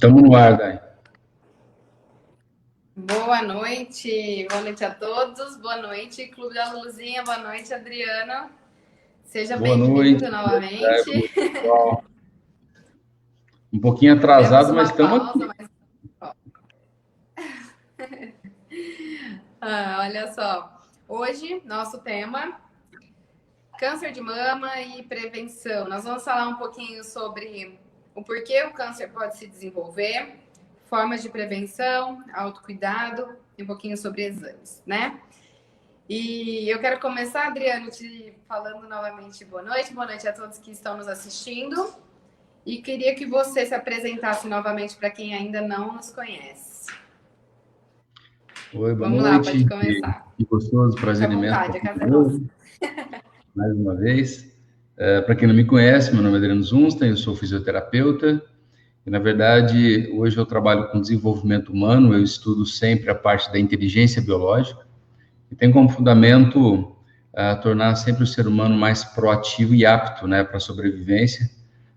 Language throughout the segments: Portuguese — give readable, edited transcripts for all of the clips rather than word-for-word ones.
Estamos no ar, Dai. Boa noite a todos. Boa noite, Clube da Luluzinha. Boa noite, Adriano. Seja bem-vindo novamente. Um pouquinho atrasado, mas estamos aqui. Olha só, hoje nosso tema, câncer de mama e prevenção. Nós vamos falar um pouquinho sobre o porquê o câncer pode se desenvolver, formas de prevenção, autocuidado e um pouquinho sobre exames, né? E eu quero começar, Adriano, te falando novamente boa noite a todos que estão nos assistindo. E queria que você se apresentasse novamente para quem ainda não nos conhece. Oi, boa Vamos noite. Lá, pode começar. Que gostoso, prazer imenso. Vontade, a casa é nossa. Mais uma vez. Para quem não me conhece, meu nome é Adriano Zunsten, eu sou fisioterapeuta. E, na verdade, hoje eu trabalho com desenvolvimento humano, eu estudo sempre a parte da inteligência biológica. E tem como fundamento tornar sempre o ser humano mais proativo e apto, né, para a sobrevivência,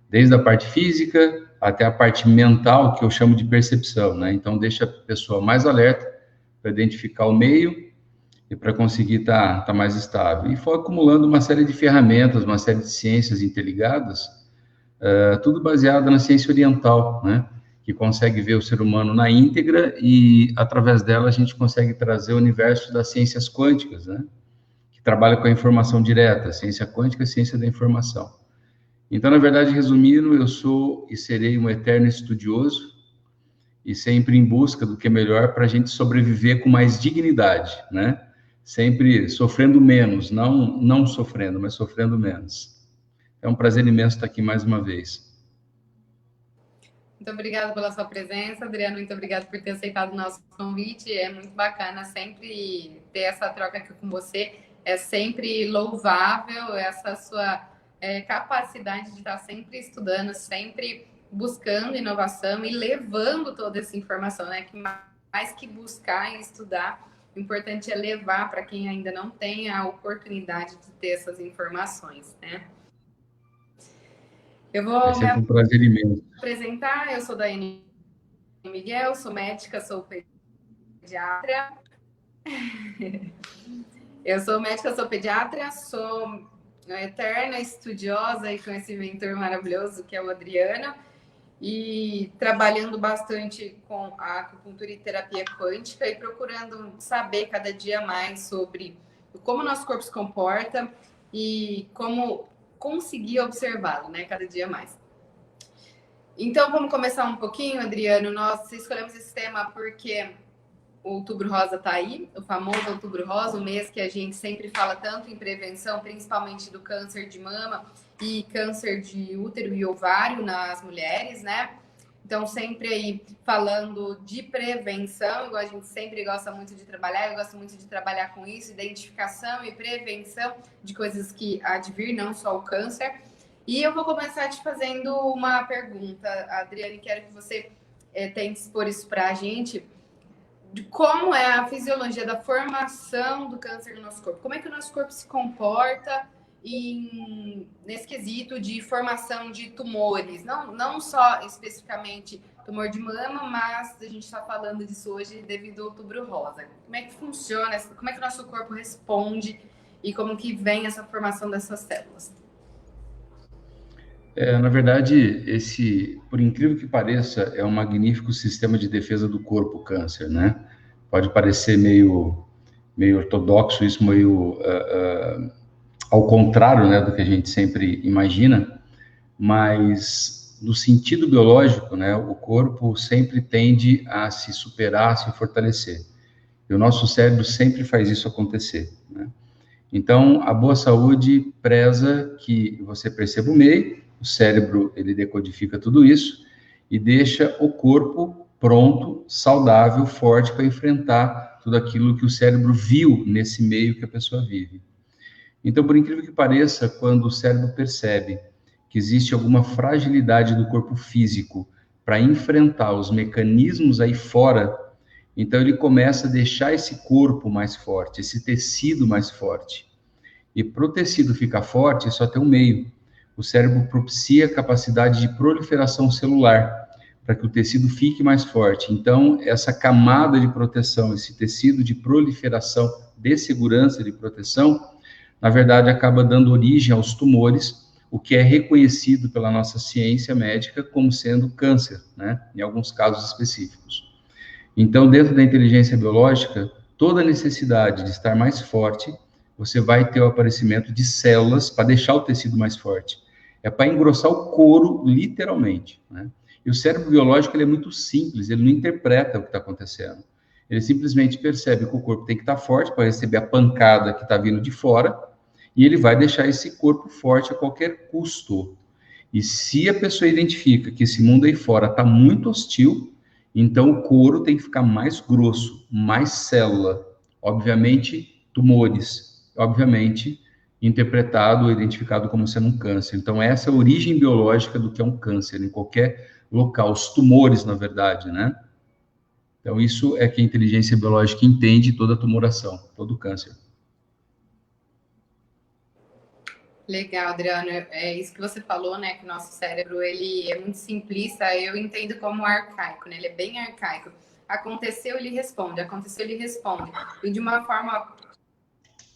desde a parte física até a parte mental, que eu chamo de percepção, né? Então, deixa a pessoa mais alerta para identificar o meio e para conseguir estar mais estável. E foi acumulando uma série de ferramentas, uma série de ciências interligadas, tudo baseado na ciência oriental, né? Que consegue ver o ser humano na íntegra e, através dela, a gente consegue trazer o universo das ciências quânticas, né? Que trabalha com a informação direta, ciência quântica e ciência da informação. Então, na verdade, resumindo, eu sou e serei um eterno estudioso e sempre em busca do que é melhor para a gente sobreviver com mais dignidade, né? Sempre sofrendo menos, não sofrendo, mas sofrendo menos. É um prazer imenso estar aqui mais uma vez. Muito obrigada pela sua presença, Adriano. Muito obrigada por ter aceitado o nosso convite. É muito bacana sempre ter essa troca aqui com você. É sempre louvável essa sua capacidade de estar sempre estudando, sempre buscando inovação e levando toda essa informação, né? Que mais que buscar e estudar, o importante é levar para quem ainda não tem a oportunidade de ter essas informações, né? Eu vou um prazer imenso apresentar. Eu sou Daiane Miguel, sou médica, sou pediatra. Eu sou médica, sou pediatra, sou eterna estudiosa e com esse mentor maravilhoso que é o Adriano, e trabalhando bastante com a acupuntura e terapia quântica e procurando saber cada dia mais sobre como o nosso corpo se comporta e como conseguir observá-lo, né, cada dia mais. Então, vamos começar um pouquinho, Adriano. Nós escolhemos esse tema porque o Outubro Rosa está aí, o famoso Outubro Rosa, o mês que a gente sempre fala tanto em prevenção, principalmente do câncer de mama e câncer de útero e ovário nas mulheres, né? Então, sempre aí falando de prevenção, igual a gente sempre gosta muito de trabalhar, eu gosto muito de trabalhar com isso, identificação e prevenção de coisas que há de vir, não só o câncer. E eu vou começar te fazendo uma pergunta, Adriane, quero que você tente expor isso para a gente, de como é a fisiologia da formação do câncer no nosso corpo. Como é que o nosso corpo se comporta nesse quesito de formação de tumores? Não só especificamente tumor de mama, mas a gente está falando disso hoje devido ao Outubro Rosa. Como é que funciona? Como é que o nosso corpo responde? E como que vem essa formação dessas células? Na verdade, por incrível que pareça, é um magnífico sistema de defesa do corpo, o câncer, né? Pode parecer meio ortodoxo, isso meio ao contrário, né, do que a gente sempre imagina, mas no sentido biológico, né, o corpo sempre tende a se superar, a se fortalecer. E o nosso cérebro sempre faz isso acontecer, né? Então, a boa saúde preza que você perceba o meio, o cérebro, ele decodifica tudo isso e deixa o corpo pronto, saudável, forte para enfrentar tudo aquilo que o cérebro viu nesse meio que a pessoa vive. Então, por incrível que pareça, quando o cérebro percebe que existe alguma fragilidade do corpo físico para enfrentar os mecanismos aí fora, então ele começa a deixar esse corpo mais forte, esse tecido mais forte. E para o tecido ficar forte, só tem um meio. O cérebro propicia a capacidade de proliferação celular, para que o tecido fique mais forte. Então, essa camada de proteção, esse tecido de proliferação, de segurança de proteção, na verdade, acaba dando origem aos tumores, o que é reconhecido pela nossa ciência médica como sendo câncer, né? Em alguns casos específicos. Então, dentro da inteligência biológica, toda a necessidade de estar mais forte, você vai ter o aparecimento de células para deixar o tecido mais forte. É para engrossar o couro, literalmente, né? E o cérebro biológico, ele é muito simples, ele não interpreta o que está acontecendo. Ele simplesmente percebe que o corpo tem que estar forte para receber a pancada que está vindo de fora, e ele vai deixar esse corpo forte a qualquer custo. E se a pessoa identifica que esse mundo aí fora está muito hostil, então o couro tem que ficar mais grosso, mais célula, obviamente tumores, obviamente interpretado ou identificado como sendo um câncer. Então essa é a origem biológica do que é um câncer, em qualquer local, os tumores, na verdade, né? Então isso é que a inteligência biológica entende toda a tumoração, todo o câncer. Legal, Adriano. É isso que você falou, né? Que o nosso cérebro, ele é muito simplista. Eu entendo como arcaico, né? Ele é bem arcaico. Aconteceu, ele responde. Aconteceu, ele responde. E de uma forma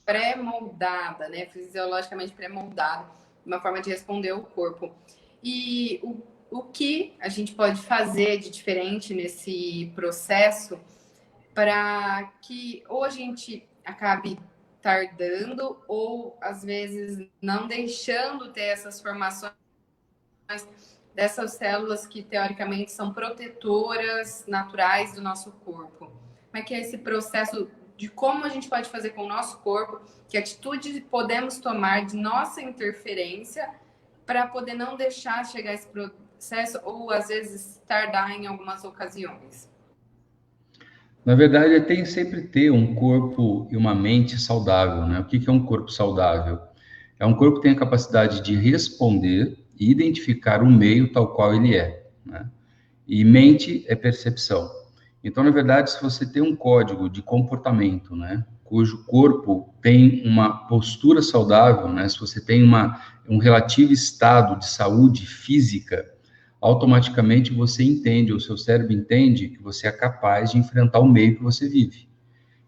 pré-moldada, né? Fisiologicamente pré-moldada. Uma forma de responder o corpo. E o que a gente pode fazer de diferente nesse processo para que ou a gente acabe tardando ou às vezes não deixando ter essas formações dessas células que teoricamente são protetoras naturais do nosso corpo. Como é que é esse processo de como a gente pode fazer com o nosso corpo, que atitude podemos tomar de nossa interferência para poder não deixar chegar esse processo ou às vezes tardar em algumas ocasiões? Na verdade, tem sempre ter um corpo e uma mente saudável, né? O que é um corpo saudável? É um corpo que tem a capacidade de responder e identificar o meio tal qual ele é, né? E mente é percepção. Então, na verdade, se você tem um código de comportamento, né, cujo corpo tem uma postura saudável, né, se você tem um relativo estado de saúde física, automaticamente você entende, o seu cérebro entende que você é capaz de enfrentar o meio que você vive.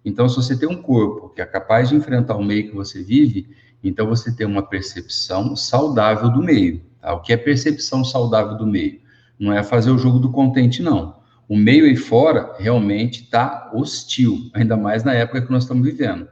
Então, se você tem um corpo que é capaz de enfrentar o meio que você vive, então você tem uma percepção saudável do meio. Tá? O que é percepção saudável do meio? Não é fazer o jogo do contente, não. O meio aí fora realmente está hostil, ainda mais na época que nós estamos vivendo.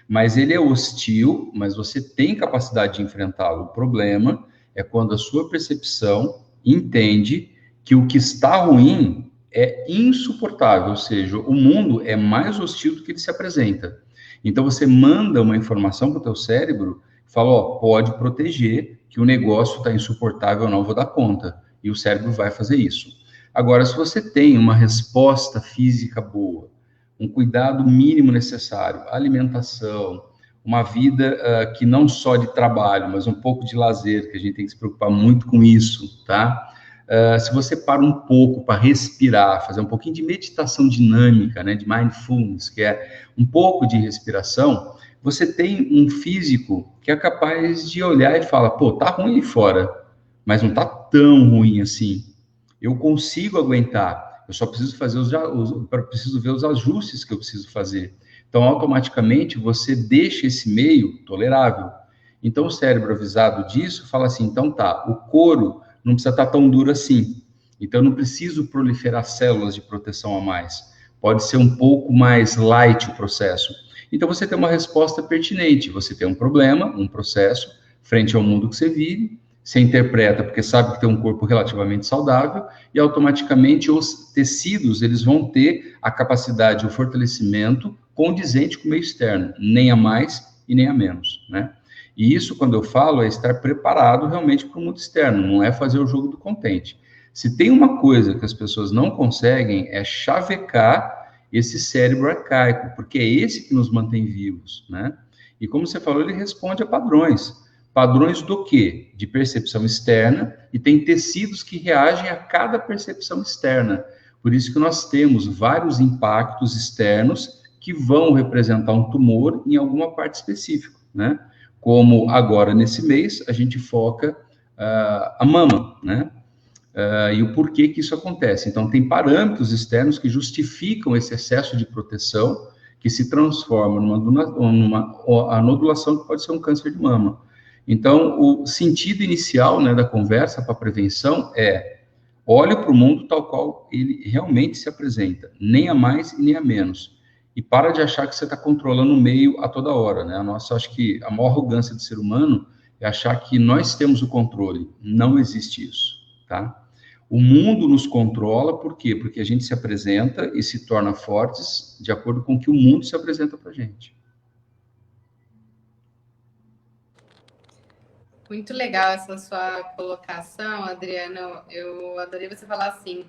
Mas ele é hostil, mas você tem capacidade de enfrentá-lo. O problema é quando a sua percepção entende que o que está ruim é insuportável, ou seja, o mundo é mais hostil do que ele se apresenta. Então você manda uma informação para o teu cérebro, fala, ó, pode proteger, que o negócio está insuportável, eu não vou dar conta. E o cérebro vai fazer isso. Agora, se você tem uma resposta física boa, um cuidado mínimo necessário, alimentação, uma vida que não só de trabalho, mas um pouco de lazer, que a gente tem que se preocupar muito com isso, tá? Se você para um pouco para respirar, fazer um pouquinho de meditação dinâmica, né, de mindfulness, que é um pouco de respiração, você tem um físico que é capaz de olhar e falar, pô, tá ruim aí fora, mas não tá tão ruim assim. Eu consigo aguentar, eu só preciso fazer preciso ver os ajustes que eu preciso fazer. Então, automaticamente, você deixa esse meio tolerável. Então, o cérebro avisado disso fala assim, então tá, o couro não precisa estar tão duro assim. Então, eu não preciso proliferar células de proteção a mais. Pode ser um pouco mais light o processo. Então, você tem uma resposta pertinente. Você tem um problema, um processo, frente ao mundo que você vive, você interpreta porque sabe que tem um corpo relativamente saudável e automaticamente os tecidos, eles vão ter a capacidade, o fortalecimento condizente com o meio externo, nem a mais e nem a menos, né? E isso, quando eu falo, é estar preparado realmente para o mundo externo, não é fazer o jogo do contente. Se tem uma coisa que as pessoas não conseguem, é chavecar esse cérebro arcaico, porque é esse que nos mantém vivos, né? E como você falou, ele responde a padrões. Padrões do quê? De percepção externa, e tem tecidos que reagem a cada percepção externa. Por isso que nós temos vários impactos externos que vão representar um tumor em alguma parte específica, né? Como agora, nesse mês, a gente foca a mama, né? e o porquê que isso acontece. Então, tem parâmetros externos que justificam esse excesso de proteção, que se transforma numa anodulação que pode ser um câncer de mama. Então, o sentido inicial, né, da conversa para prevenção é: olhe para o mundo tal qual ele realmente se apresenta, nem a mais e nem a menos. E para de achar que você está controlando o meio a toda hora, né? Acho que a maior arrogância do ser humano é achar que nós temos o controle. Não existe isso, tá? O mundo nos controla, por quê? Porque a gente se apresenta e se torna fortes de acordo com o que o mundo se apresenta para a gente. Muito legal essa sua colocação, Adriano. Eu adorei você falar assim.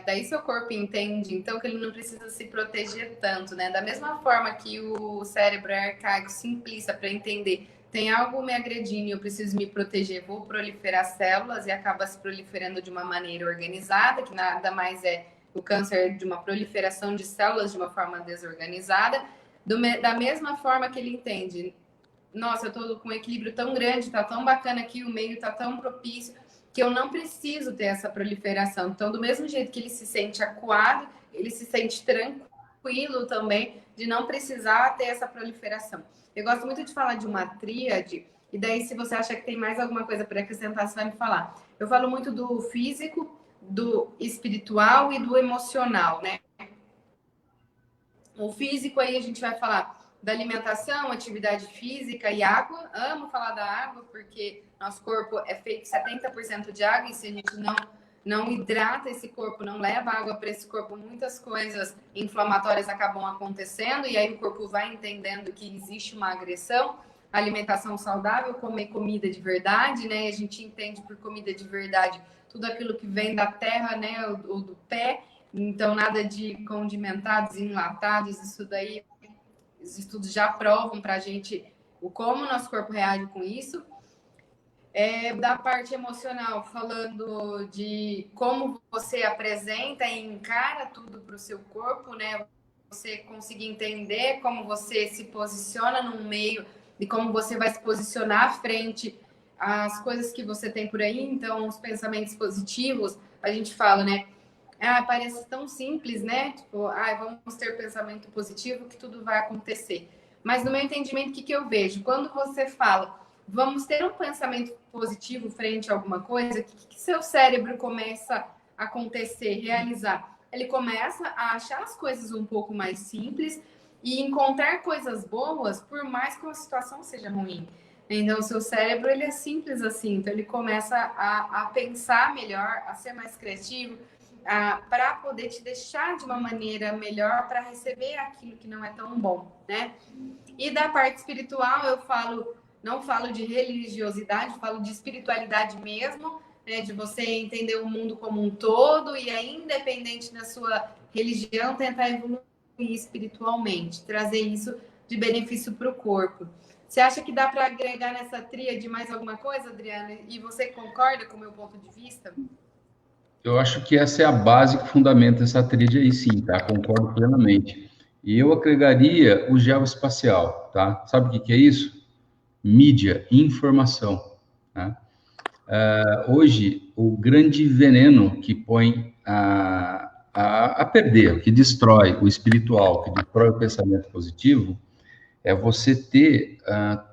Daí seu corpo entende, então, que ele não precisa se proteger tanto, né? Da mesma forma que o cérebro é arcaico, simplista para entender, tem algo me agredindo e eu preciso me proteger, vou proliferar células e acaba se proliferando de uma maneira organizada, que nada mais é o câncer de uma proliferação de células de uma forma desorganizada. Da mesma forma que ele entende, nossa, eu estou com um equilíbrio tão grande, tá tão bacana aqui, o meio tá tão propício, que eu não preciso ter essa proliferação. Então, do mesmo jeito que ele se sente acuado, ele se sente tranquilo também de não precisar ter essa proliferação. Eu gosto muito de falar de uma tríade, e daí, se você acha que tem mais alguma coisa para acrescentar, você vai me falar. Eu falo muito do físico, do espiritual e do emocional, né? O físico, aí a gente vai falar da alimentação, atividade física e água. Amo falar da água, porque nosso corpo é feito 70% de água, e se a gente não hidrata esse corpo, não leva água para esse corpo, muitas coisas inflamatórias acabam acontecendo, e aí o corpo vai entendendo que existe uma agressão. Alimentação saudável, comer comida de verdade, né? A gente entende por comida de verdade tudo aquilo que vem da terra, né? Ou do pé. Então, nada de condimentados, enlatados, isso daí, os estudos já provam para a gente como o nosso corpo reage com isso. Da parte emocional, falando de como você apresenta e encara tudo para o seu corpo, né? Você conseguir entender como você se posiciona no meio e como você vai se posicionar frente às coisas que você tem por aí. Então, os pensamentos positivos, a gente fala, né? Parece tão simples, né? Tipo, vamos ter pensamento positivo que tudo vai acontecer. Mas no meu entendimento, o que eu vejo? Quando você fala, vamos ter um pensamento positivo frente a alguma coisa, o que seu cérebro começa a acontecer, realizar? Ele começa a achar as coisas um pouco mais simples e encontrar coisas boas, por mais que uma situação seja ruim. Então, o seu cérebro, ele é simples assim. Então, ele começa a pensar melhor, a ser mais criativo, para poder te deixar de uma maneira melhor para receber aquilo que não é tão bom, né? E da parte espiritual, não falo de religiosidade, falo de espiritualidade mesmo, né? De você entender o mundo como um todo e aí, independente da sua religião, tentar evoluir espiritualmente, trazer isso de benefício para o corpo. Você acha que dá para agregar nessa tríade mais alguma coisa, Adriana? E você concorda com o meu ponto de vista? Eu acho que essa é a base que fundamenta essa tríade aí, sim, tá? Concordo plenamente. E eu agregaria o geoespacial, tá? Sabe o que é isso? Mídia, informação, tá? Hoje, o grande veneno que põe a perder, que destrói o espiritual, que destrói o pensamento positivo, é você ter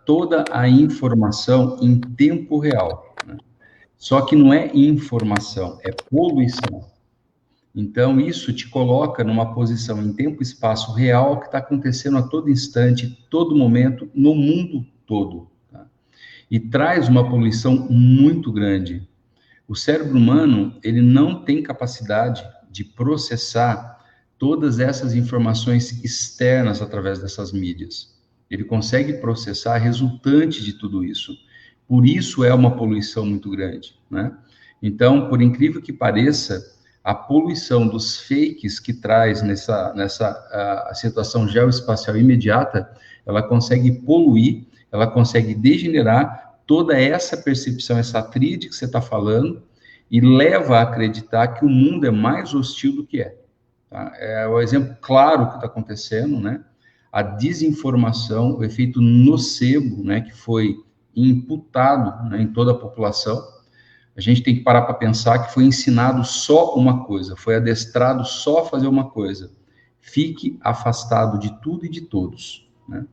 toda a informação em tempo real, né? Só que não é informação, é poluição. Então, isso te coloca numa posição em tempo e espaço real que está acontecendo a todo instante, todo momento, no mundo todo. Tá? E traz uma poluição muito grande. O cérebro humano, ele não tem capacidade de processar todas essas informações externas através dessas mídias. Ele consegue processar a resultante de tudo isso. Por isso é uma poluição muito grande, né? Então, por incrível que pareça, a poluição dos fakes que traz nessa situação geoespacial imediata, ela consegue poluir, ela consegue degenerar toda essa percepção, essa tríade que você está falando, e leva a acreditar que o mundo é mais hostil do que é. Tá? É o exemplo claro que está acontecendo, né? A desinformação, o efeito nocebo, né, que foi imputado, né, em toda a população. A gente tem que parar para pensar que foi ensinado só uma coisa, foi adestrado só a fazer uma coisa. Fique afastado de tudo e de todos, né?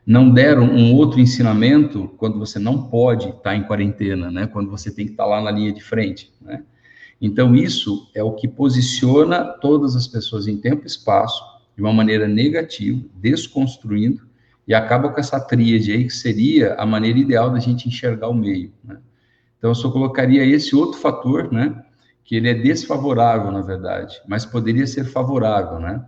Não deram um outro ensinamento quando você não pode estar em quarentena, né? Quando você tem que estar lá na linha de frente, né? Então, isso é o que posiciona todas as pessoas em tempo e espaço de uma maneira negativa, desconstruindo, e acaba com essa tríade aí, que seria a maneira ideal da gente enxergar o meio, né? Então, eu só colocaria esse outro fator, né? Que ele é desfavorável, na verdade, mas poderia ser favorável, né?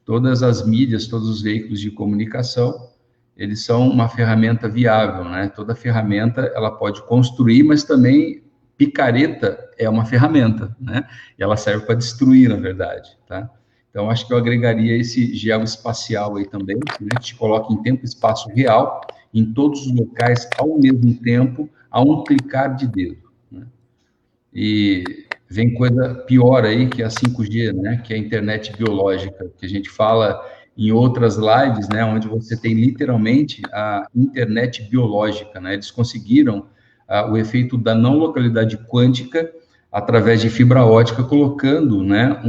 Todas as mídias, todos os veículos de comunicação, eles são uma ferramenta viável, né? Toda ferramenta, ela pode construir, mas também picareta é uma ferramenta, né? E ela serve para destruir, na verdade, tá? Então, acho que eu agregaria esse geoespacial aí também, né? Que te coloca em tempo e espaço real, em todos os locais, ao mesmo tempo, a um clicar de dedo, né? E vem coisa pior aí, que é a 5G, né? Que é a internet biológica, que a gente fala em outras lives, né? Onde você tem literalmente a internet biológica, né? Eles conseguiram o efeito da não localidade quântica através de fibra ótica, colocando, né?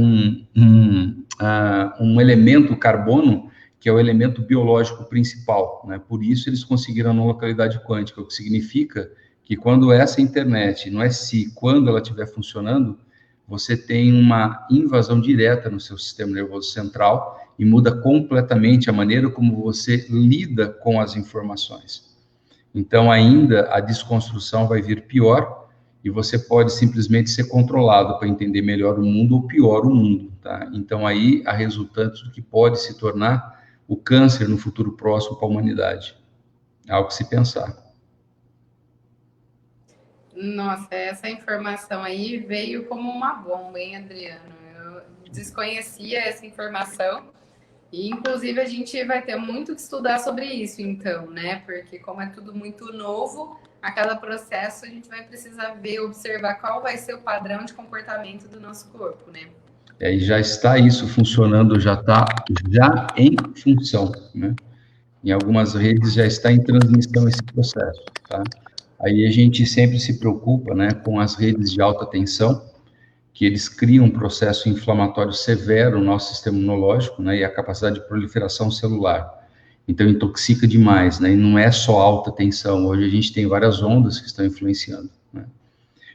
Um elemento carbono que é o elemento biológico principal, né? Por isso eles conseguiram a não localidade quântica, o que significa que quando essa internet, não é se, quando ela estiver funcionando, você tem uma invasão direta no seu sistema nervoso central e muda completamente a maneira como você lida com as informações. Então, ainda a desconstrução vai vir pior e você pode simplesmente ser controlado para entender melhor o mundo ou pior o mundo, tá? Então, aí há resultantes do que pode se tornar o câncer no futuro próximo para a humanidade. É algo que se pensar. Nossa, essa informação aí veio como uma bomba, hein, Adriano? Eu desconhecia essa informação e, inclusive, a gente vai ter muito que estudar sobre isso, então, né? Porque como é tudo muito novo, a cada processo a gente vai precisar ver, observar qual vai ser o padrão de comportamento do nosso corpo, né? E já está isso funcionando, já está já em função, né? Em algumas redes já está em transmissão esse processo, tá? Aí a gente sempre se preocupa, né, com as redes de alta tensão, que eles criam um processo inflamatório severo no nosso sistema imunológico, né, e a capacidade de proliferação celular. Então, intoxica demais, né, e não é só alta tensão, hoje a gente tem várias ondas que estão influenciando, né.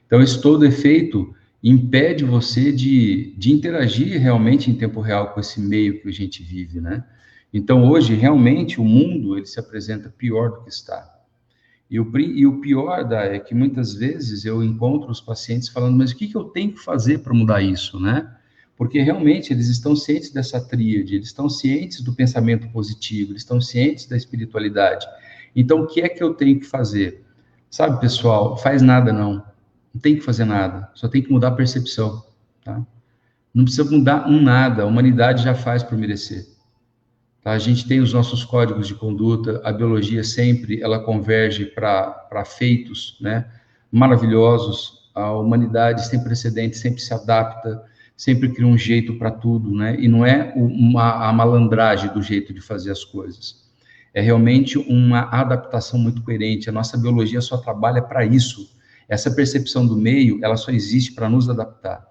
Então, esse todo efeito impede você de interagir realmente em tempo real com esse meio que a gente vive, né. Então, hoje, realmente, o mundo, ele se apresenta pior do que está. E o pior, é que muitas vezes eu encontro os pacientes falando, mas o que eu tenho que fazer para mudar isso, né? Porque realmente eles estão cientes dessa tríade, eles estão cientes do pensamento positivo, eles estão cientes da espiritualidade. Então, o que é que eu tenho que fazer? Sabe, pessoal, faz nada não. Não tem que fazer nada, só tem que mudar a percepção, tá? Não precisa mudar um nada, a humanidade já faz por merecer. Tá? A gente tem os nossos códigos de conduta, a biologia sempre, ela converge para feitos, né, maravilhosos, a humanidade sem precedentes sempre se adapta, sempre cria um jeito para tudo, né, e não é a malandragem do jeito de fazer as coisas. É realmente uma adaptação muito coerente, a nossa biologia só trabalha para isso. Essa percepção do meio, ela só existe para nos adaptar.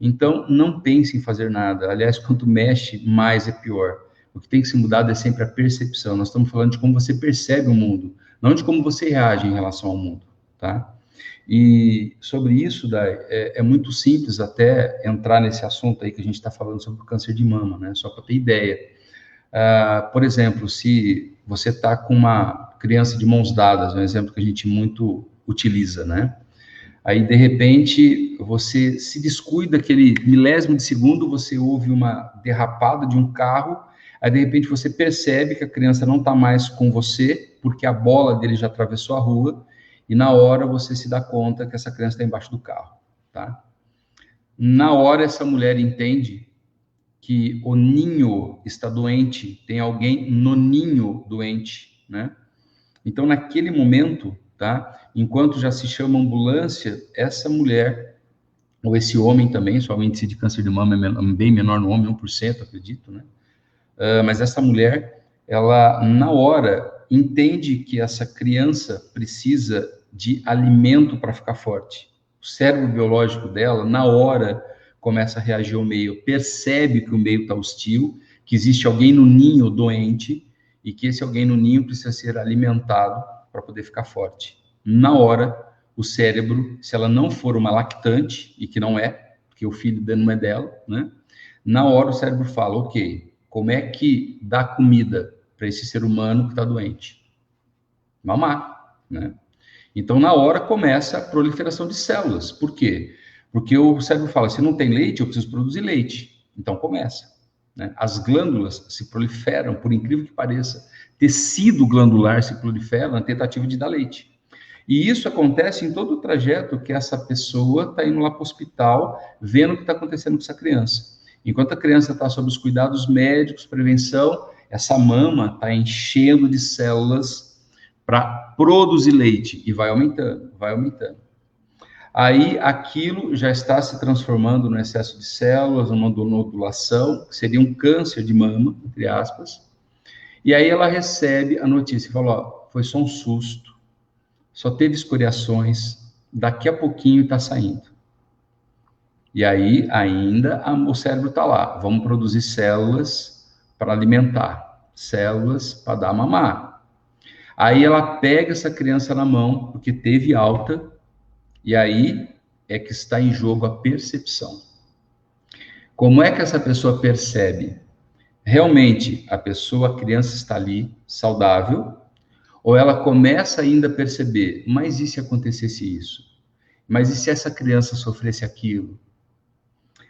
Então, não pense em fazer nada. Aliás, quanto mexe, mais é pior. O que tem que ser mudado é sempre a percepção. Nós estamos falando de como você percebe o mundo, não de como você reage em relação ao mundo, tá? E sobre isso, Dai, é muito simples até entrar nesse assunto aí que a gente está falando sobre o câncer de mama, né? Só para ter ideia. Por exemplo, se você está com uma criança de mãos dadas, um exemplo que a gente muito utiliza, né? Aí, de repente, você se descuida, aquele milésimo de segundo, você ouve uma derrapada de um carro, aí, de repente, você percebe que a criança não está mais com você, porque a bola dele já atravessou a rua, e na hora você se dá conta que essa criança está embaixo do carro, tá? Na hora, essa mulher entende que o ninho está doente, tem alguém no ninho doente, né? Então, naquele momento, tá? Enquanto já se chama ambulância, essa mulher, ou esse homem também, só o índice de câncer de mama é bem menor no homem, 1%, acredito, né? Mas essa mulher, ela, na hora, entende que essa criança precisa de alimento para ficar forte. O cérebro biológico dela, na hora, começa a reagir ao meio, percebe que o meio está hostil, que existe alguém no ninho doente e que esse alguém no ninho precisa ser alimentado para poder ficar forte. Na hora, o cérebro, se ela não for uma lactante, e que não é, porque o filho não é dela, né? Na hora o cérebro fala, ok, como é que dá comida para esse ser humano que está doente? Mamar, né? Então, na hora, começa a proliferação de células. Por quê? Porque o cérebro fala, se não tem leite, eu preciso produzir leite. Então, começa. Né? As glândulas se proliferam, por incrível que pareça. Tecido glandular se prolifera na tentativa de dar leite. E isso acontece em todo o trajeto que essa pessoa está indo lá para o hospital, vendo o que está acontecendo com essa criança. Enquanto a criança está sob os cuidados médicos, prevenção, essa mama está enchendo de células para produzir leite, e vai aumentando, vai aumentando. Aí, aquilo já está se transformando no excesso de células, numa nodulação, que seria um câncer de mama, entre aspas, e aí ela recebe a notícia, e fala, ó, foi só um susto, só teve escoriações, daqui a pouquinho está saindo. E aí, ainda, o cérebro está lá, vamos produzir células para alimentar, células para dar mamar. Aí ela pega essa criança na mão, porque teve alta, e aí é que está em jogo a percepção. Como é que essa pessoa percebe? Realmente, a criança está ali, saudável, ou ela começa ainda a perceber, mas e se acontecesse isso? Mas e se essa criança sofresse aquilo?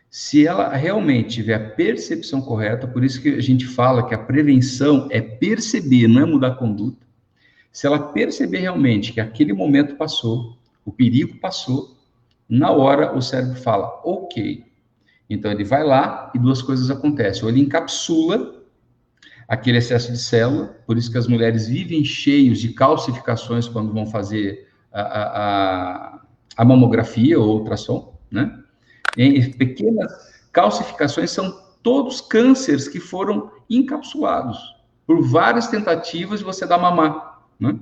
Se ela realmente tiver a percepção correta, por isso que a gente fala que a prevenção é perceber, não é mudar a conduta. Se ela perceber realmente que aquele momento passou, o perigo passou, na hora o cérebro fala, ok. Então ele vai lá e duas coisas acontecem. Ou ele encapsula aquele excesso de célula, por isso que as mulheres vivem cheios de calcificações quando vão fazer a mamografia ou ultrassom, né? E pequenas calcificações são todos cânceres que foram encapsulados por várias tentativas de você dar mamar. Né?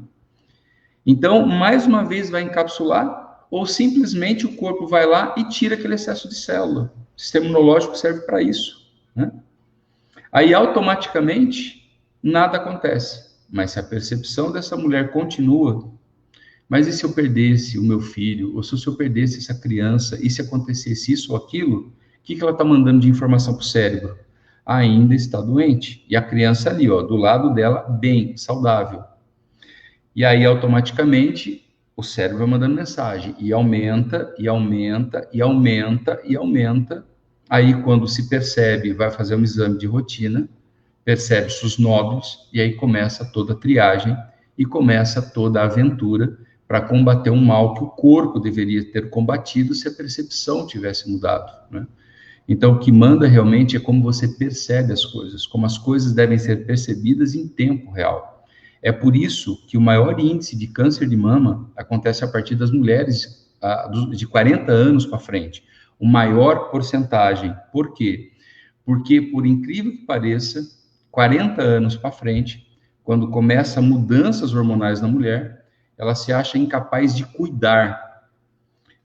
Então, mais uma vez vai encapsular, ou simplesmente o corpo vai lá e tira aquele excesso de célula. O sistema imunológico serve para isso. Né? Aí, automaticamente, nada acontece. Mas se a percepção dessa mulher continua, mas e se eu perdesse o meu filho, ou se eu perdesse essa criança, e se acontecesse isso ou aquilo, o que ela está mandando de informação para o cérebro? Ainda está doente. E a criança ali, ó, do lado dela, bem, saudável. E aí, automaticamente, o cérebro vai mandando mensagem. E aumenta, e aumenta, e aumenta, e aumenta. Aí, quando se percebe, vai fazer um exame de rotina, percebe-se os nódulos, e aí começa toda a triagem, e começa toda a aventura para combater um mal que o corpo deveria ter combatido se a percepção tivesse mudado, né? Então, o que manda realmente é como você percebe as coisas, como as coisas devem ser percebidas em tempo real. É por isso que o maior índice de câncer de mama acontece a partir das mulheres de 40 anos para frente. O maior porcentagem. Por quê? Porque, por incrível que pareça, 40 anos para frente, quando começa mudanças hormonais na mulher, ela se acha incapaz de cuidar.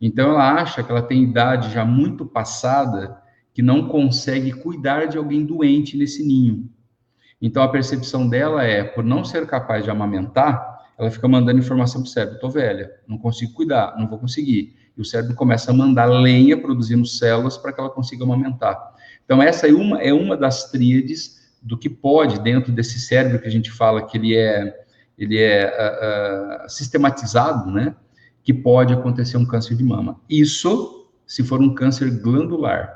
Então, ela acha que ela tem idade já muito passada, que não consegue cuidar de alguém doente nesse ninho. Então, a percepção dela é, por não ser capaz de amamentar, ela fica mandando informação para o cérebro, estou velha, não consigo cuidar, não vou conseguir. E o cérebro começa a mandar lenha, produzindo células para que ela consiga amamentar. Então, essa é uma das tríades do que pode, dentro desse cérebro que a gente fala que ele é sistematizado, né? Que pode acontecer um câncer de mama. Isso, se for um câncer glandular.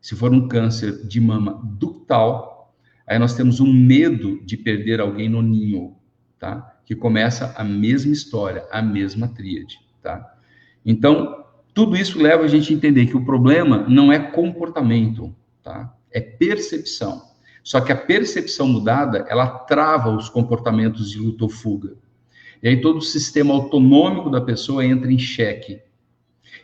Se for um câncer de mama ductal, aí nós temos um medo de perder alguém no ninho, tá? Que começa a mesma história, a mesma tríade, tá? Então, tudo isso leva a gente a entender que o problema não é comportamento, tá? É percepção. Só que a percepção mudada, ela trava os comportamentos de luta ou fuga. E aí todo o sistema autonômico da pessoa entra em xeque.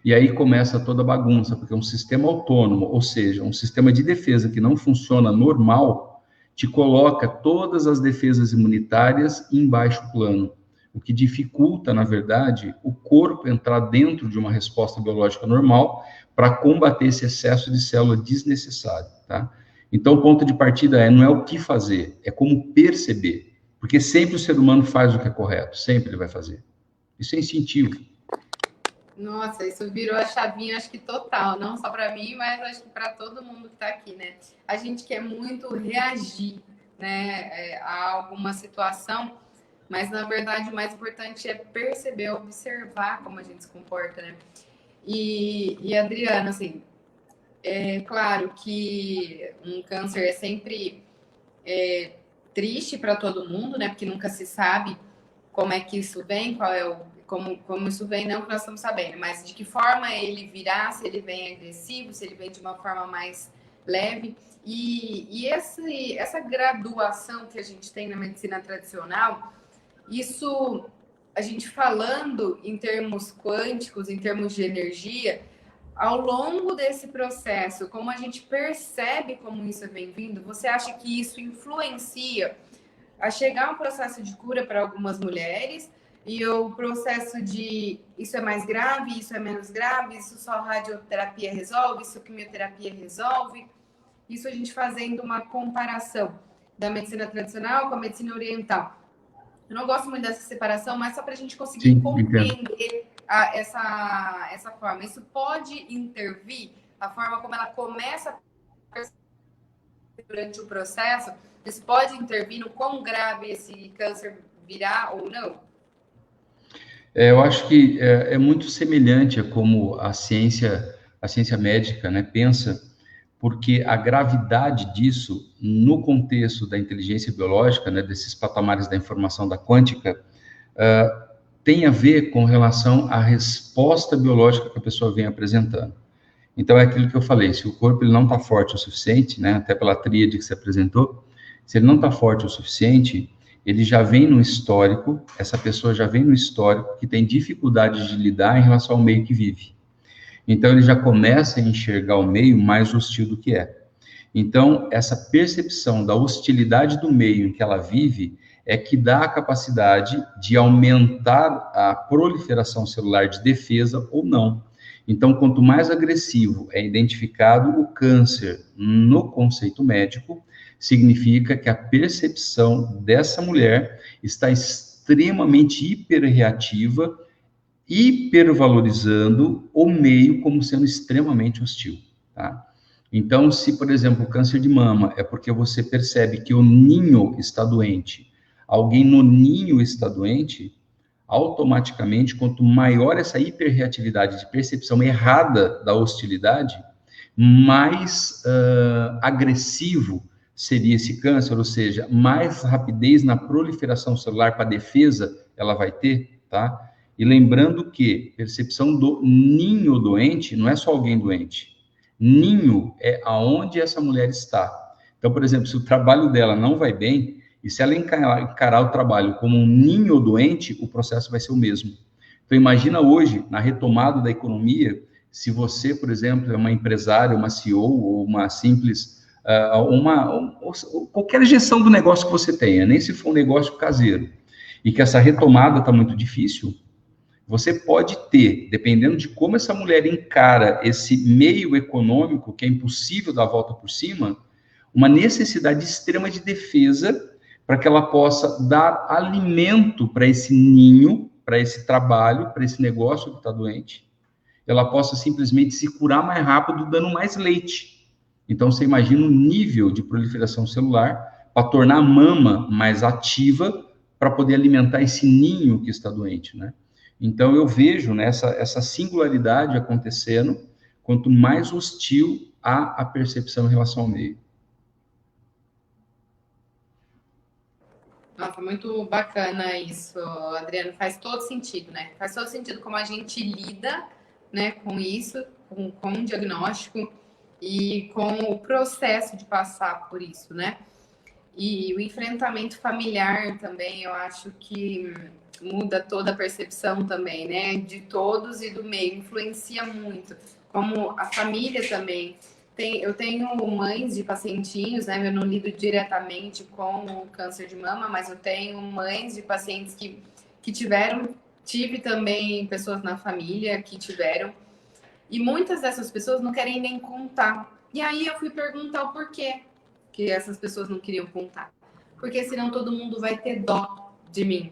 E aí começa toda a bagunça, porque um sistema autônomo, ou seja, um sistema de defesa que não funciona normal, te coloca todas as defesas imunitárias em baixo plano. o que dificulta, na verdade, o corpo entrar dentro de uma resposta biológica normal para combater esse excesso de célula desnecessário, tá? Então, o ponto de partida não é o que fazer, é como perceber, porque sempre o ser humano faz o que é correto, sempre ele vai fazer. Isso é instintivo. Nossa, isso virou a chavinha, acho que total, não só para mim, mas acho que para todo mundo que está aqui, né? A gente quer muito reagir, né, a alguma situação, mas na verdade o mais importante é perceber, observar como a gente se comporta, né? E Adriana, assim, é claro que um câncer é sempre triste para todo mundo, né? Porque nunca se sabe como é que isso vem, qual é o como isso vem, não que nós estamos sabendo, mas de que forma ele virá, se ele vem agressivo, se ele vem de uma forma mais leve. E essa graduação que a gente tem na medicina tradicional, isso, a gente falando em termos quânticos, em termos de energia, ao longo desse processo, como a gente percebe como isso vem vindo, você acha que isso influencia a chegar a um processo de cura para algumas mulheres e o processo de isso é mais grave, isso é menos grave, isso só radioterapia resolve, isso quimioterapia resolve? Isso a gente fazendo uma comparação da medicina tradicional com a medicina oriental. Eu não gosto muito dessa separação, mas só para a gente conseguir compreender essa forma. Isso pode intervir a forma como ela começa durante o processo? Isso pode intervir no quão grave esse câncer virá ou não? Eu acho que é muito semelhante a como a ciência médica, né, pensa, porque a gravidade disso, no contexto da inteligência biológica, né, desses patamares da informação da quântica, tem a ver com relação à resposta biológica que a pessoa vem apresentando. Então, é aquilo que eu falei, se o corpo ele não está forte o suficiente, né, até pela tríade que você apresentou, se ele não está forte o suficiente, ele já vem no histórico, essa pessoa já vem no histórico que tem dificuldade de lidar em relação ao meio que vive. Então, ele já começa a enxergar o meio mais hostil do que é. Então, essa percepção da hostilidade do meio em que ela vive é que dá a capacidade de aumentar a proliferação celular de defesa ou não. Então, quanto mais agressivo é identificado o câncer no conceito médico, significa que a percepção dessa mulher está extremamente hiperreativa, hipervalorizando o meio como sendo extremamente hostil, tá? Então, se, por exemplo, o câncer de mama é porque você percebe que o ninho está doente, alguém no ninho está doente, automaticamente, quanto maior essa hiperreatividade de percepção errada da hostilidade, mais agressivo seria esse câncer, ou seja, mais rapidez na proliferação celular para defesa ela vai ter, tá? E lembrando que percepção do ninho doente não é só alguém doente. Ninho é aonde essa mulher está. Então, por exemplo, se o trabalho dela não vai bem, e se ela encarar o trabalho como um ninho doente, o processo vai ser o mesmo. Então, imagina hoje, na retomada da economia, se você, por exemplo, é uma empresária, uma CEO ou uma simples, qualquer gestão do negócio que você tenha, nem se for um negócio caseiro, e que essa retomada está muito difícil, você pode ter, dependendo de como essa mulher encara esse meio econômico, que é impossível dar a volta por cima, uma necessidade extrema de defesa para que ela possa dar alimento para esse ninho, para esse trabalho, para esse negócio que está doente. Ela possa simplesmente se curar mais rápido, dando mais leite. Então, você imagina o nível de proliferação celular para tornar a mama mais ativa para poder alimentar esse ninho que está doente, né? Então, eu vejo, né, essa singularidade acontecendo, quanto mais hostil a percepção em relação ao meio. Nossa, muito bacana isso, Adriano. Faz todo sentido, né? Faz todo sentido como a gente lida, né, com isso, com o diagnóstico e com o processo de passar por isso, né? E o enfrentamento familiar também, eu acho que muda toda a percepção também, né? De todos e do meio, influencia muito. Como a família também. Eu tenho mães de pacientinhos, né? Eu não lido diretamente com o câncer de mama, mas eu tenho mães de pacientes que que tiveram, tive também pessoas na família que tiveram, e muitas dessas pessoas não querem nem contar. E aí eu fui perguntar o porquê que essas pessoas não queriam contar. Porque senão todo mundo vai ter dó de mim,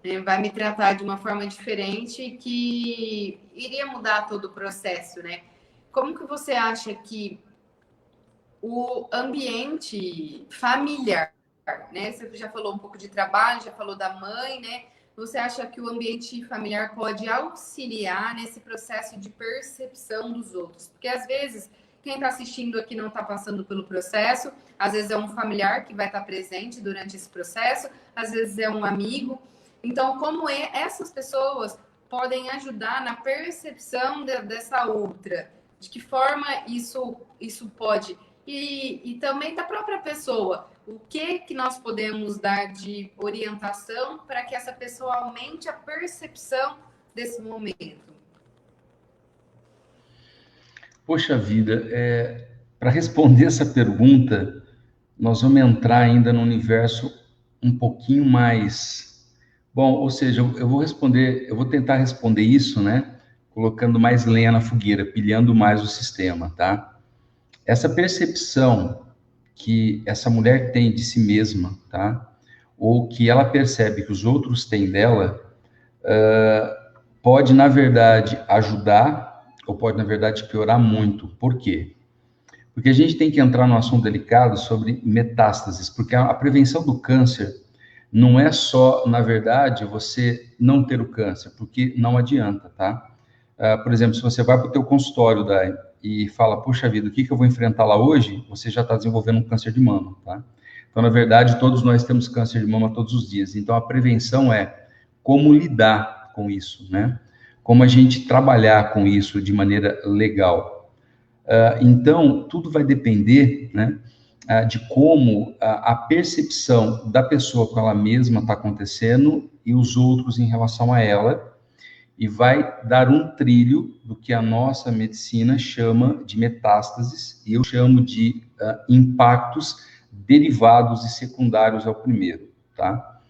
né? Vai me tratar de uma forma diferente que iria mudar todo o processo, né? Como que você acha que o ambiente familiar, né? Você já falou um pouco de trabalho, já falou da mãe, né? Você acha que o ambiente familiar pode auxiliar nesse processo de percepção dos outros? Porque às vezes quem está assistindo aqui não está passando pelo processo, às vezes é um familiar que vai estar presente durante esse processo, às vezes é um amigo. Então, como essas pessoas podem ajudar na percepção dessa outra? De que forma isso pode? E também da própria pessoa. O que nós podemos dar de orientação para que essa pessoa aumente a percepção desse momento? Poxa vida, para responder essa pergunta, nós vamos entrar ainda no universo um pouquinho mais... Bom, ou seja, eu vou tentar responder isso, né? Colocando mais lenha na fogueira, pilhando mais o sistema, tá? Essa percepção que essa mulher tem de si mesma, tá? Ou que ela percebe que os outros têm dela, pode, na verdade, ajudar ou pode, na verdade, piorar muito. Por quê? Porque a gente tem que entrar num assunto delicado sobre metástases, porque a prevenção do câncer não é só, na verdade, você não ter o câncer, porque não adianta, tá? Por exemplo, se você vai para o teu consultório, Dai, e fala, puxa vida, o que eu vou enfrentar lá hoje? Você já está desenvolvendo um câncer de mama, tá? Então, na verdade, todos nós temos câncer de mama todos os dias. Então, a prevenção é como lidar com isso, né? Como a gente trabalhar com isso de maneira legal. Então, tudo vai depender, né, de como a percepção da pessoa com ela mesma está acontecendo e os outros em relação a ela, e vai dar um trilho do que a nossa medicina chama de metástases, e eu chamo de impactos derivados e secundários ao primeiro, tá?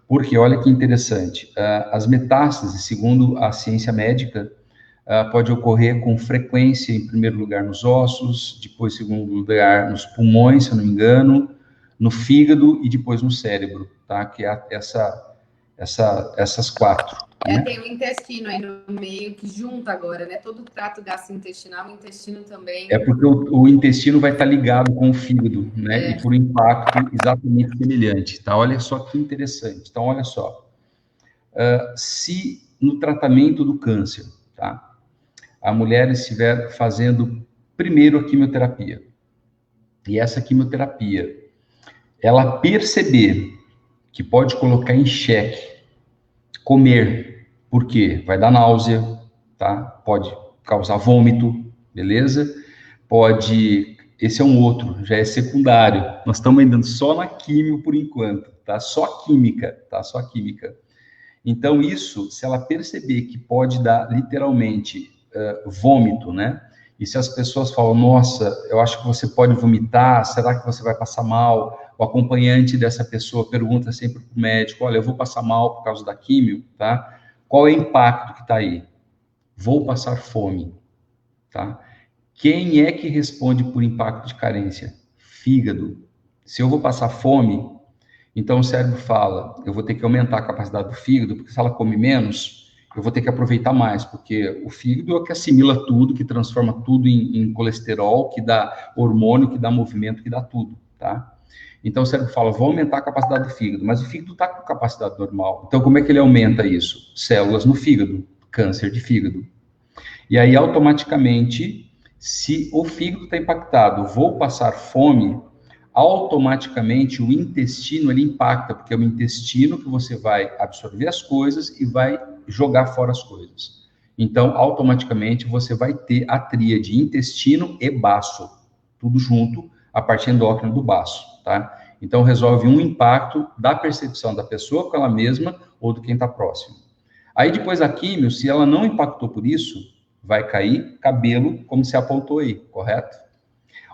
Porque, olha que interessante, as metástases, segundo a ciência médica, pode ocorrer com frequência, em primeiro lugar, nos ossos, depois, em segundo lugar, nos pulmões, se eu não me engano, no fígado e depois no cérebro, tá? Que é essas quatro. Né? Tem o intestino aí no meio que junta agora, né? Todo o trato gastrointestinal, o intestino também. É porque o intestino vai estar ligado com o fígado, né? E por impacto exatamente semelhante, tá? Olha só que interessante. Então, olha só. Se no tratamento do câncer, tá? A mulher estiver fazendo primeiro a quimioterapia, e essa quimioterapia, ela perceber que pode colocar em xeque comer, por quê? Vai dar náusea, tá? Pode causar vômito, beleza? Pode, esse é um outro, já é secundário. Nós estamos ainda só na químio por enquanto, tá? Só química, tá? Só química. Então, isso, se ela perceber que pode dar literalmente vômito, né? E se as pessoas falam, nossa, eu acho que você pode vomitar, será que você vai passar mal? O acompanhante dessa pessoa pergunta sempre para o médico, olha, eu vou passar mal por causa da químio, tá? Qual é o impacto que está aí? Vou passar fome, tá? Quem é que responde por impacto de carência? Fígado. Se eu vou passar fome, então o cérebro fala, eu vou ter que aumentar a capacidade do fígado, porque se ela come menos, eu vou ter que aproveitar mais, porque o fígado é o que assimila tudo, que transforma tudo em colesterol, que dá hormônio, que dá movimento, que dá tudo, tá? Então o cérebro fala, vou aumentar a capacidade do fígado, mas o fígado está com capacidade normal. Então como é que ele aumenta isso? Células no fígado, câncer de fígado. E aí automaticamente, se o fígado está impactado, vou passar fome, automaticamente o intestino ele impacta, porque é o intestino que você vai absorver as coisas e vai jogar fora as coisas. Então, automaticamente você vai ter a tríade intestino e baço, tudo junto, a parte endócrina do baço, tá? Então, resolve um impacto da percepção da pessoa com ela mesma ou de quem está próximo. Aí, depois a químio, se ela não impactou por isso, vai cair cabelo, como se apontou aí, correto?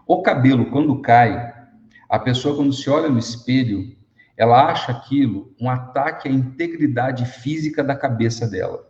O cabelo, quando cai, a pessoa, quando se olha no espelho, ela acha aquilo um ataque à integridade física da cabeça dela.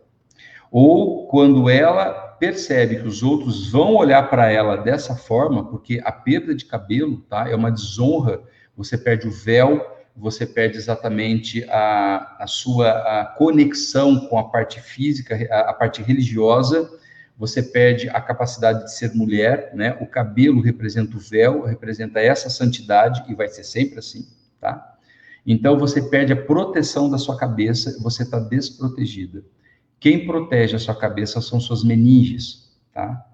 Ou quando ela percebe que os outros vão olhar para ela dessa forma, porque a perda de cabelo, tá, é uma desonra, você perde o véu, você perde exatamente a sua conexão com a parte física, a parte religiosa, você perde a capacidade de ser mulher, né? O cabelo representa o véu, representa essa santidade, e vai ser sempre assim, tá? Então, você perde a proteção da sua cabeça, você está desprotegida. Quem protege a sua cabeça são suas meninges, tá?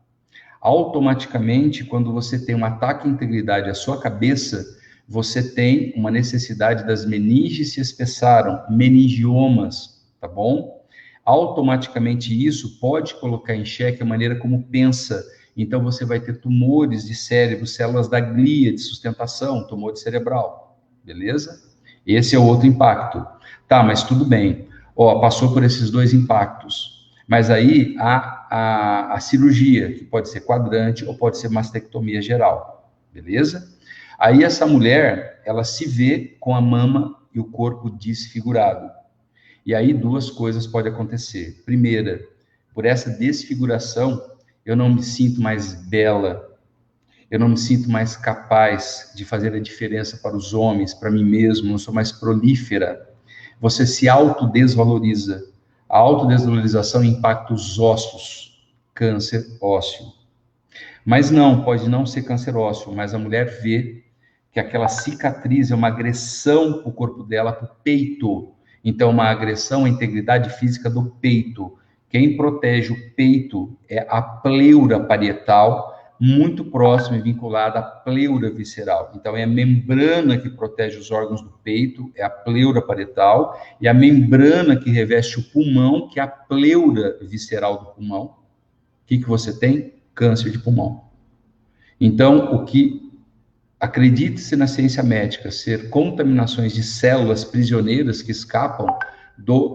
Automaticamente, quando você tem um ataque à integridade à sua cabeça, você tem uma necessidade das meninges se espessaram, meningiomas, tá bom? Automaticamente isso pode colocar em xeque a maneira como pensa. Então você vai ter tumores de cérebro, células da glia de sustentação, tumor cerebral, beleza? Esse é o outro impacto. Tá, mas tudo bem. Ó, passou por esses dois impactos. Mas aí a cirurgia, que pode ser quadrante ou pode ser mastectomia geral, beleza? Aí essa mulher, ela se vê com a mama e o corpo desfigurado. E aí duas coisas podem acontecer. Primeira, por essa desfiguração, eu não me sinto mais bela, eu não me sinto mais capaz de fazer a diferença para os homens, para mim mesmo, não sou mais prolífera. Você se autodesvaloriza. A autodesvalorização impacta os ossos, câncer ósseo. Mas não, pode não ser câncer ósseo, mas a mulher vê que aquela cicatriz é uma agressão para o corpo dela, para o peito. Então, uma agressão à integridade física do peito. Quem protege o peito é a pleura parietal, muito próxima e vinculada à pleura visceral. Então, é a membrana que protege os órgãos do peito, é a pleura parietal, e a membrana que reveste o pulmão, que é a pleura visceral do pulmão. O que você tem? Câncer de pulmão. Então, o que acredite-se na ciência médica ser contaminações de células prisioneiras que escapam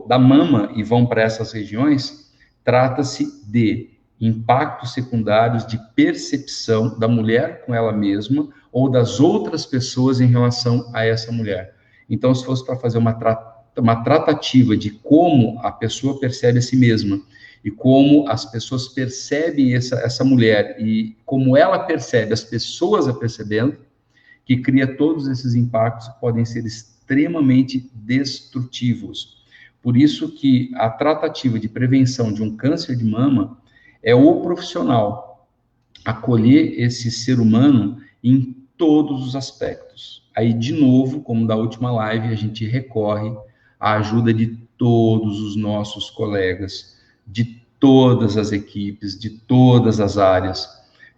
da mama e vão para essas regiões, trata-se de impactos secundários de percepção da mulher com ela mesma ou das outras pessoas em relação a essa mulher. Então, se fosse para fazer uma tratativa de como a pessoa percebe a si mesma e como as pessoas percebem essa mulher e como ela percebe as pessoas a percebendo, que cria todos esses impactos que podem ser extremamente destrutivos. Por isso que a tratativa de prevenção de um câncer de mama é o profissional acolher esse ser humano em todos os aspectos. Aí, de novo, como da última live, a gente recorre à ajuda de todos os nossos colegas, de todas as equipes, de todas as áreas,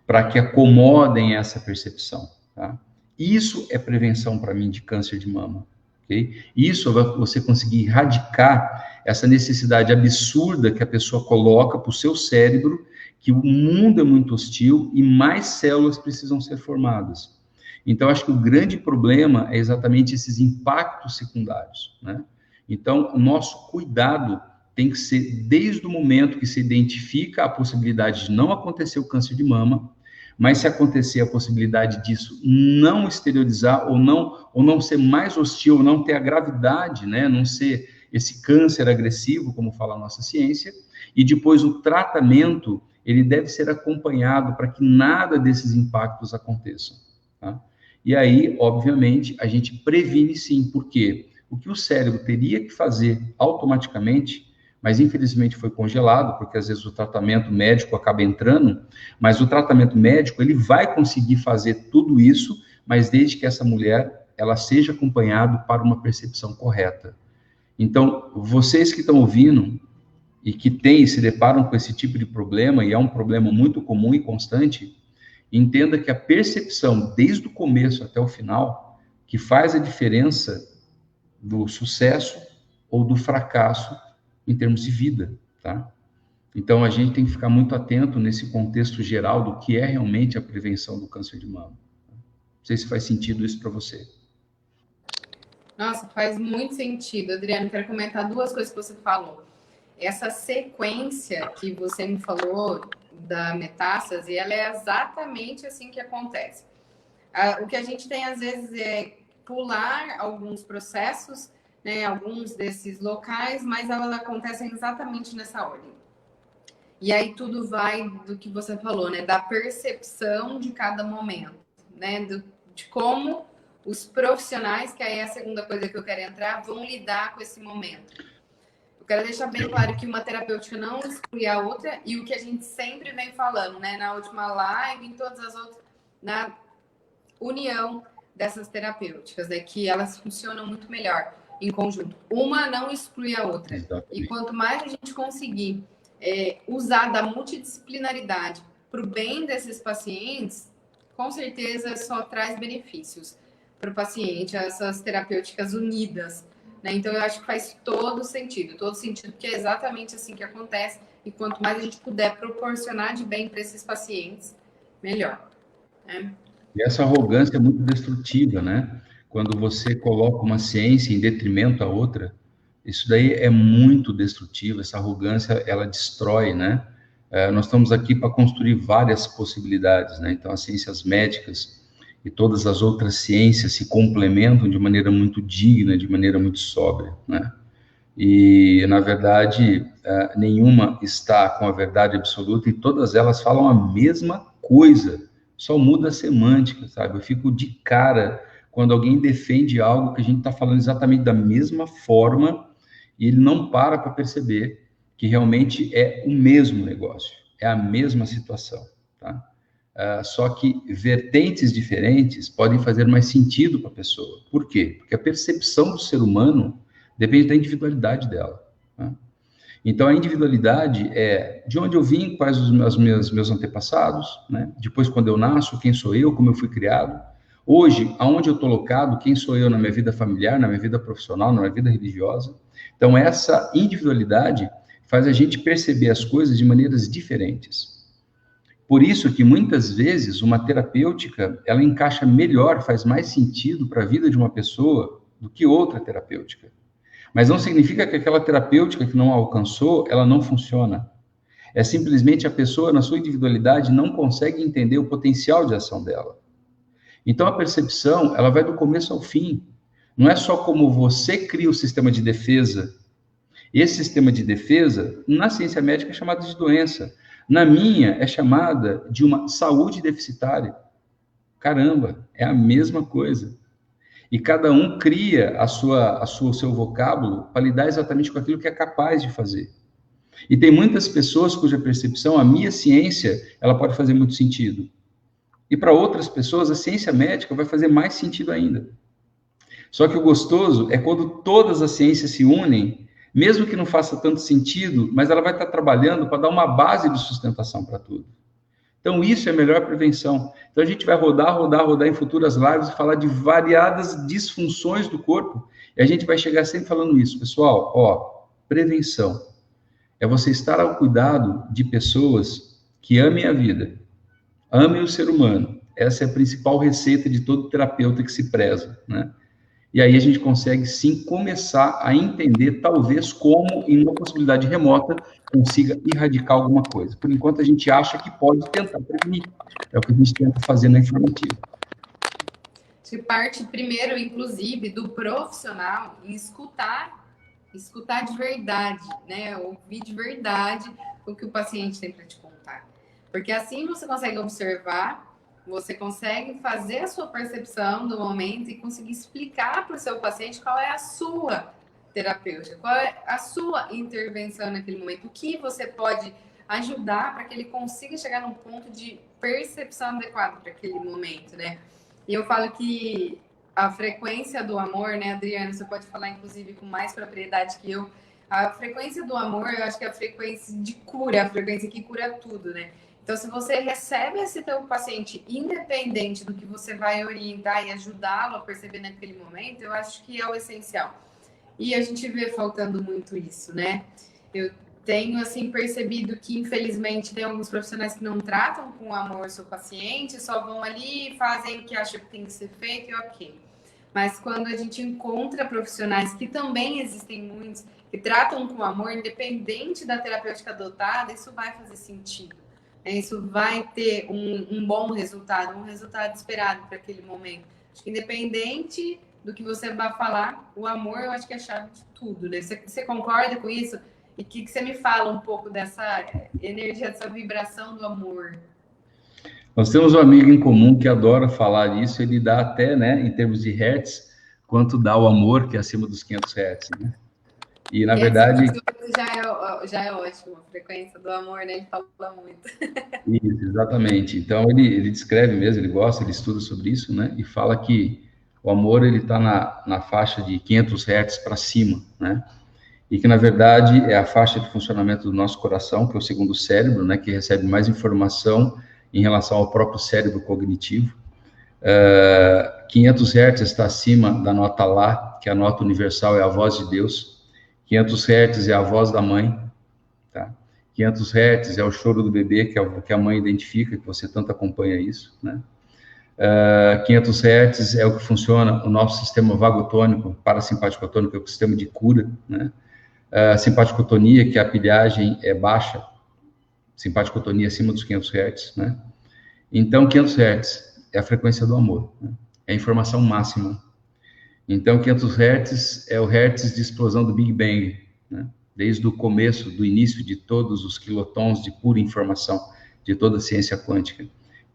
para que acomodem essa percepção, tá? Isso é prevenção para mim de câncer de mama, ok? Isso é você conseguir erradicar essa necessidade absurda que a pessoa coloca para o seu cérebro, que o mundo é muito hostil e mais células precisam ser formadas. Então, acho que o grande problema é exatamente esses impactos secundários, né? Então, o nosso cuidado tem que ser desde o momento que se identifica a possibilidade de não acontecer o câncer de mama, mas se acontecer a possibilidade disso não exteriorizar ou não ser mais hostil, ou não ter a gravidade, né, não ser esse câncer agressivo, como fala a nossa ciência, e depois o tratamento, ele deve ser acompanhado para que nada desses impactos aconteçam, tá? E aí, obviamente, a gente previne sim, porque o que o cérebro teria que fazer automaticamente, mas infelizmente foi congelado, porque às vezes o tratamento médico acaba entrando, mas o tratamento médico, ele vai conseguir fazer tudo isso, mas desde que essa mulher, ela seja acompanhada para uma percepção correta. Então, vocês que estão ouvindo e que se deparam com esse tipo de problema, e é um problema muito comum e constante, entenda que a percepção, desde o começo até o final, que faz a diferença do sucesso ou do fracasso em termos de vida, tá? Então, a gente tem que ficar muito atento nesse contexto geral do que é realmente a prevenção do câncer de mama. Não sei se faz sentido isso para você. Nossa, faz muito sentido, Adriano. Quero comentar duas coisas que você falou. Essa sequência que você me falou da metástase, ela é exatamente assim que acontece. O que a gente tem, às vezes, é pular alguns processos, né, alguns desses locais, mas elas acontecem exatamente nessa ordem. E aí tudo vai do que você falou, né, da percepção de cada momento, né, de como os profissionais, que aí é a segunda coisa que eu quero entrar, vão lidar com esse momento. Eu quero deixar bem claro que uma terapêutica não exclui a outra, e o que a gente sempre vem falando, né, na última live, em todas as outras, na união dessas terapêuticas, né, que elas funcionam muito melhor em conjunto. Uma não exclui a outra. Exatamente. E quanto mais a gente conseguir usar da multidisciplinaridade para o bem desses pacientes, com certeza só traz benefícios para o paciente, essas terapêuticas unidas, né? Então, eu acho que faz todo sentido, porque é exatamente assim que acontece, e quanto mais a gente puder proporcionar de bem para esses pacientes, melhor, né? E essa arrogância é muito destrutiva, né? Quando você coloca uma ciência em detrimento da outra, isso daí é muito destrutivo. Essa arrogância, ela destrói, né? Nós estamos aqui para construir várias possibilidades, né? Então, as ciências médicas e todas as outras ciências se complementam de maneira muito digna, de maneira muito sóbria, né? E, na verdade, nenhuma está com a verdade absoluta e todas elas falam a mesma coisa, só muda a semântica, sabe? Eu fico de cara quando alguém defende algo que a gente está falando exatamente da mesma forma e ele não para perceber que realmente é o mesmo negócio, é a mesma situação, tá? Só que vertentes diferentes podem fazer mais sentido para a pessoa. Por quê? Porque a percepção do ser humano depende da individualidade dela, né? Então, a individualidade é de onde eu vim, quais os meus antepassados, né? Depois, quando eu nasço, quem sou eu, como eu fui criado. Hoje, aonde eu estou locado, quem sou eu na minha vida familiar, na minha vida profissional, na minha vida religiosa. Então, essa individualidade faz a gente perceber as coisas de maneiras diferentes. Por isso que, muitas vezes, uma terapêutica, ela encaixa melhor, faz mais sentido para a vida de uma pessoa do que outra terapêutica. Mas não significa que aquela terapêutica que não alcançou, ela não funciona. É simplesmente a pessoa, na sua individualidade, não consegue entender o potencial de ação dela. Então, a percepção, ela vai do começo ao fim. Não é só como você cria o sistema de defesa. Esse sistema de defesa, na ciência médica, é chamado de doença. Na minha, é chamada de uma saúde deficitária. Caramba, é a mesma coisa. E cada um cria o seu vocábulo para lidar exatamente com aquilo que é capaz de fazer. E tem muitas pessoas cuja percepção, a minha ciência, ela pode fazer muito sentido. E para outras pessoas, a ciência médica vai fazer mais sentido ainda. Só que o gostoso é quando todas as ciências se unem, mesmo que não faça tanto sentido, mas ela vai estar trabalhando para dar uma base de sustentação para tudo. Então, isso é a melhor prevenção. Então, a gente vai rodar em futuras lives e falar de variadas disfunções do corpo. E a gente vai chegar sempre falando isso. Pessoal, ó, prevenção é você estar ao cuidado de pessoas que amem a vida, amem o ser humano. Essa é a principal receita de todo terapeuta que se preza, né? E aí a gente consegue, sim, começar a entender, talvez, como, em uma possibilidade remota, consiga erradicar alguma coisa. Por enquanto, a gente acha que pode tentar prevenir. É o que a gente tenta fazer na informativa. Que parte, primeiro, inclusive, do profissional em escutar de verdade, né? Ouvir de verdade o que o paciente tem para te contar. Porque assim você consegue observar, você consegue fazer a sua percepção do momento e conseguir explicar para o seu paciente qual é a sua terapêutica, qual é a sua intervenção naquele momento, o que você pode ajudar para que ele consiga chegar num ponto de percepção adequada para aquele momento, né? E eu falo que a frequência do amor, né, Adriana, você pode falar inclusive com mais propriedade que eu, a frequência do amor, eu acho que é a frequência de cura, a frequência que cura tudo, né? Então, se você recebe esse teu paciente, independente do que você vai orientar e ajudá-lo a perceber naquele momento, eu acho que é o essencial. E a gente vê faltando muito isso, né? Eu tenho, assim, percebido que, infelizmente, tem alguns profissionais que não tratam com amor o seu paciente, só vão ali, fazem o que acham que tem que ser feito e ok. Mas quando a gente encontra profissionais, que também existem muitos, que tratam com amor, independente da terapêutica adotada, isso vai fazer sentido. Isso vai ter um bom resultado, um resultado esperado para aquele momento. Acho que independente do que você vai falar. O amor, eu acho que é a chave de tudo, né? Você concorda com isso? E que você me fala um pouco dessa energia, dessa vibração do amor? Nós temos um amigo em comum que adora falar isso, ele dá até, né, em termos de hertz, quanto dá o amor, que é acima dos 500 hertz, né? E, na verdade... Já é ótimo, a frequência do amor, né? Ele fala muito. Isso, exatamente. Então, ele descreve mesmo, ele gosta, ele estuda sobre isso, né? E fala que o amor, ele está na faixa de 500 hertz para cima, né? E que, na verdade, é a faixa de funcionamento do nosso coração, que é o segundo cérebro, né? Que recebe mais informação em relação ao próprio cérebro cognitivo. 500 Hz está acima da nota Lá, que é a nota universal, é a voz de Deus. 500 Hz é a voz da mãe, tá? 500 Hz é o choro do bebê, que é o que a mãe identifica, que você tanto acompanha isso, né? 500 Hz é o que funciona o nosso sistema vagotônico, parasimpaticotônico, é o sistema de cura, né? Simpaticotonia, que a pilhagem é baixa, simpaticotonia acima dos 500 Hz, né? Então, 500 Hz é a frequência do amor, né? É a informação máxima. Então, 500 Hz é o hertz de explosão do Big Bang, né? Desde o começo, do início de todos os quilotons de pura informação, de toda a ciência quântica.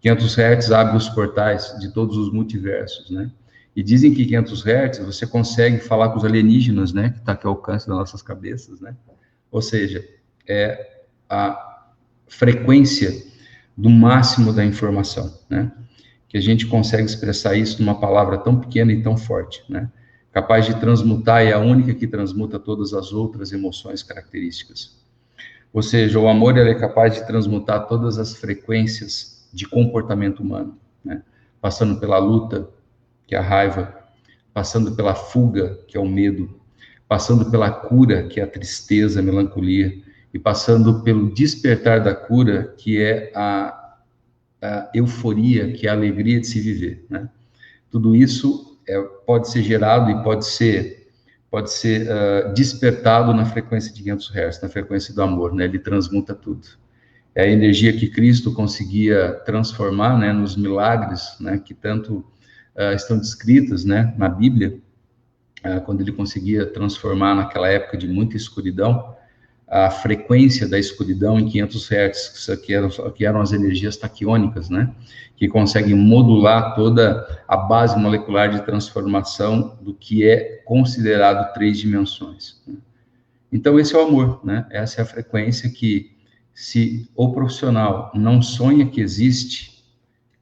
500 Hz abre os portais de todos os multiversos, né? E dizem que 500 Hz você consegue falar com os alienígenas, né? Que está aqui ao alcance das nossas cabeças, né? Ou seja, é a frequência do máximo da informação, né? Que a gente consegue expressar isso numa palavra tão pequena e tão forte, né? Capaz de transmutar, e é a única que transmuta todas as outras emoções características. Ou seja, o amor ele é capaz de transmutar todas as frequências de comportamento humano, né? Passando pela luta, que é a raiva, passando pela fuga, que é o medo, passando pela cura, que é a tristeza, a melancolia, e passando pelo despertar da cura, que é a euforia, que é a alegria de se viver, né? Tudo isso pode ser gerado e pode ser despertado na frequência de 500 Hz, na frequência do amor, né? Ele transmuta tudo. É a energia que Cristo conseguia transformar, né, nos milagres, né, que tanto estão descritos, né, na Bíblia, quando ele conseguia transformar naquela época de muita escuridão, a frequência da escuridão em 500 Hz, que eram as energias taquiônicas, né, que conseguem modular toda a base molecular de transformação do que é considerado 3 dimensões. Então, esse é o amor, né? Essa é a frequência que, se o profissional não sonha que existe,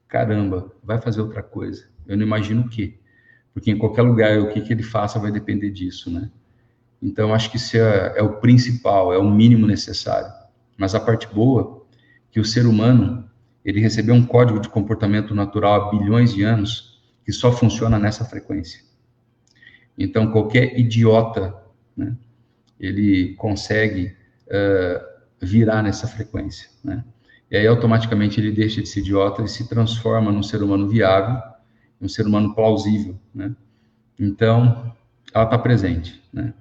caramba, vai fazer outra coisa. Eu não imagino o quê. Porque em qualquer lugar, o que ele faça vai depender disso, né? Então, acho que isso é o principal, é o mínimo necessário. Mas a parte boa, que o ser humano, ele recebeu um código de comportamento natural há bilhões de anos, que só funciona nessa frequência. Então, qualquer idiota, né, ele consegue virar nessa frequência, né? E aí, automaticamente, ele deixa de ser idiota e se transforma num ser humano viável, um ser humano plausível, né? Então, ela está presente, né?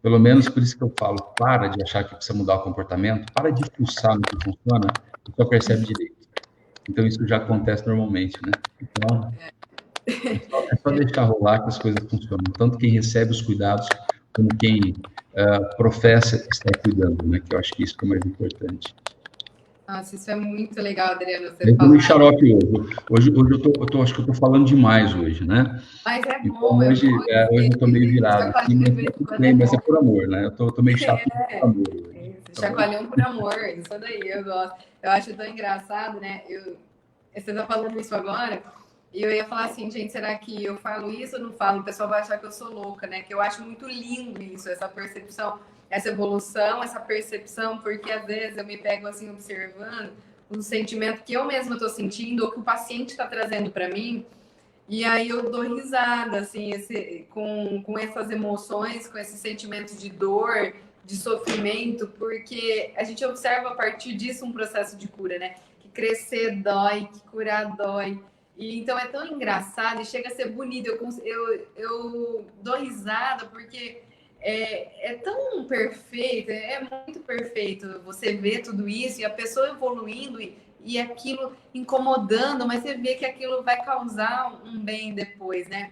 Pelo menos por isso que eu falo, para de achar que precisa mudar o comportamento, para de pulsar no que funciona e só percebe direito. Então, isso já acontece normalmente, né? Então, é só deixar rolar que as coisas funcionam. Tanto quem recebe os cuidados, como quem professa estar cuidando, né? Que eu acho que isso é o mais importante. Nossa, isso é muito legal, Adriano, você Eu falar. tomei xarope hoje. Hoje acho que eu tô falando demais hoje, né? Mas é Então, bom, hoje eu tô meio virado aqui, mas é por amor, né? Eu tô meio chato por amor hoje. Chacoalhão por amor, isso daí, eu gosto. Eu acho tão engraçado, né? Você tá falando isso agora, e eu ia falar assim, gente, será que eu falo isso ou não falo? O pessoal vai achar que eu sou louca, né? Que eu acho muito lindo isso, essa percepção, essa evolução, essa percepção, porque às vezes eu me pego assim observando um sentimento que eu mesma tô sentindo ou que o paciente está trazendo para mim. E aí eu dou risada, assim, com essas emoções, com esses sentimentos de dor, de sofrimento, porque a gente observa a partir disso um processo de cura, né? Que crescer dói, que curar dói. E então é tão engraçado e chega a ser bonito. Eu dou risada porque é tão perfeito, é muito perfeito você ver tudo isso e a pessoa evoluindo e aquilo incomodando, mas você vê que aquilo vai causar um bem depois, né?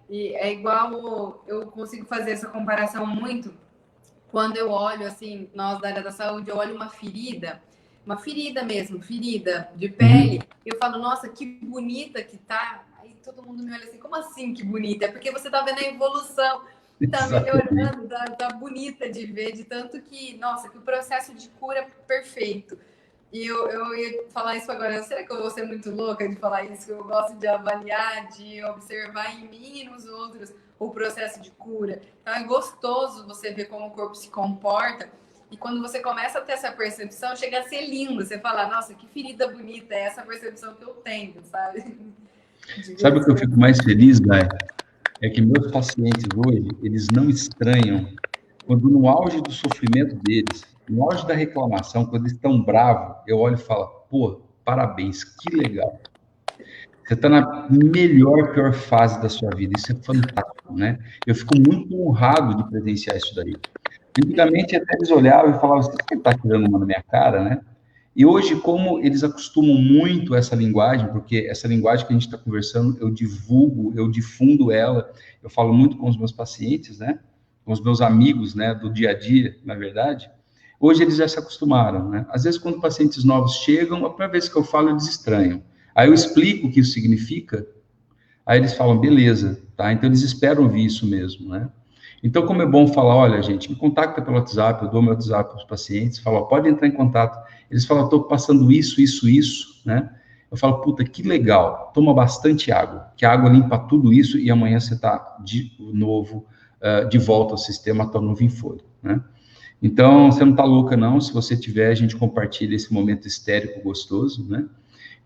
E é igual, eu consigo fazer essa comparação muito quando eu olho, assim, nós da área da saúde, eu olho uma ferida mesmo, ferida de pele, eu falo, nossa, que bonita que tá. Aí todo mundo me olha assim, como assim que bonita? É porque você tá vendo a evolução, tá melhorando, tá bonita de ver, de tanto que, nossa, que o processo de cura é perfeito. E eu ia falar isso agora. Será que eu vou ser muito louca de falar isso? Eu gosto de avaliar, de observar em mim e nos outros o processo de cura. Então é gostoso você ver como o corpo se comporta. E quando você começa a ter essa percepção, chega a ser lindo. Você fala, nossa, que ferida bonita é essa percepção que eu tenho, sabe? Sabe o que eu fico mais feliz, Dai? É que meus pacientes hoje, eles não estranham quando no auge do sofrimento deles, no auge da reclamação, quando eles estão bravos, eu olho e falo, pô, parabéns, que legal. Você está na melhor, pior fase da sua vida. Isso é fantástico, né? Eu fico muito honrado de presenciar isso daí. Antigamente, até eles olhavam e falavam, você está tirando uma na minha cara, né? E hoje, como eles acostumam muito essa linguagem, porque essa linguagem que a gente está conversando, eu divulgo, eu difundo ela, eu falo muito com os meus pacientes, né? Com os meus amigos, né? Do dia a dia, na verdade. Hoje eles já se acostumaram, né? Às vezes, quando pacientes novos chegam, a primeira vez que eu falo, eles estranham. Aí eu explico o que isso significa, aí eles falam, beleza, tá? Então eles esperam ouvir isso mesmo, né? Então, como é bom falar, olha, gente, me contacta pelo WhatsApp, eu dou meu WhatsApp para os pacientes, falo, ó, pode entrar em contato. Eles falam, estou passando isso, né? Eu falo, puta, que legal, toma bastante água, que a água limpa tudo isso e amanhã você está de novo, de volta ao sistema, está novo em folha, né? Então, você não está louca, não. Se você tiver, a gente compartilha esse momento histérico gostoso, né?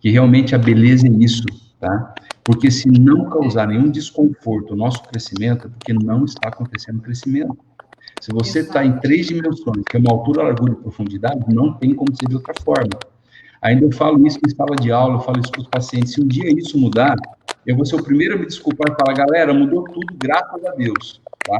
Que realmente a beleza é isso, tá? Porque se não causar nenhum desconforto no nosso crescimento, é porque não está acontecendo crescimento. Se você está em 3 dimensões, que é uma altura, largura e profundidade, não tem como ser de outra forma. Ainda eu falo isso em sala de aula, eu falo isso com os pacientes, se um dia isso mudar, eu vou ser o primeiro a me desculpar e falar, galera, mudou tudo, graças a Deus, tá?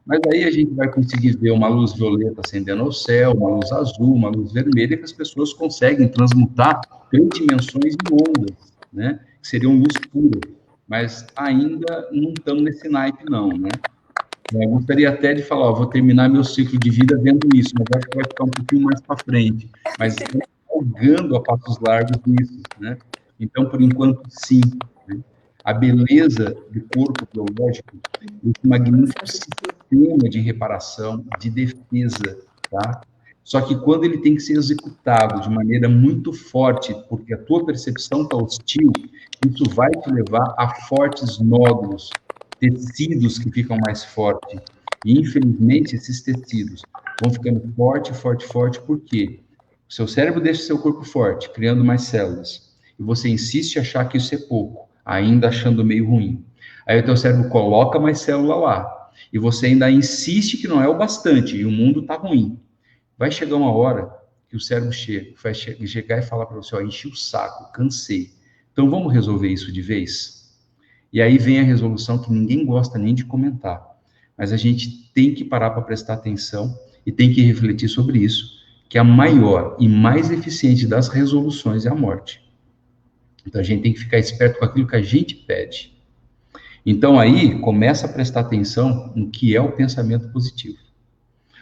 Mas aí a gente vai conseguir ver uma luz violeta acendendo ao céu, uma luz azul, uma luz vermelha, que as pessoas conseguem transmutar 3 dimensões em ondas, né? Que seriam luz pura. Mas ainda não estamos nesse naipe, não, né? Eu gostaria até de falar, ó, vou terminar meu ciclo de vida vendo isso, mas acho que vai ficar um pouquinho mais para frente. Mas galgando a passos largos nisso, né? Então, por enquanto, sim. Né? A beleza do corpo biológico, esse magnífico sistema de reparação, de defesa, tá? Só que quando ele tem que ser executado de maneira muito forte, porque a tua percepção está hostil, isso vai te levar a fortes nódulos, tecidos que ficam mais fortes. E, infelizmente, esses tecidos vão ficando forte, por quê? O seu cérebro deixa seu corpo forte, criando mais células. E você insiste em achar que isso é pouco, ainda achando meio ruim. Aí o teu cérebro coloca mais célula lá. E você ainda insiste que não é o bastante, e o mundo está ruim. Vai chegar uma hora que o cérebro vai chegar e falar para você, ó, enchi o saco, cansei. Então vamos resolver isso de vez? E aí vem a resolução que ninguém gosta nem de comentar. Mas a gente tem que parar para prestar atenção e tem que refletir sobre isso, que a maior e mais eficiente das resoluções é a morte. Então a gente tem que ficar esperto com aquilo que a gente pede. Então aí começa a prestar atenção no que é o pensamento positivo.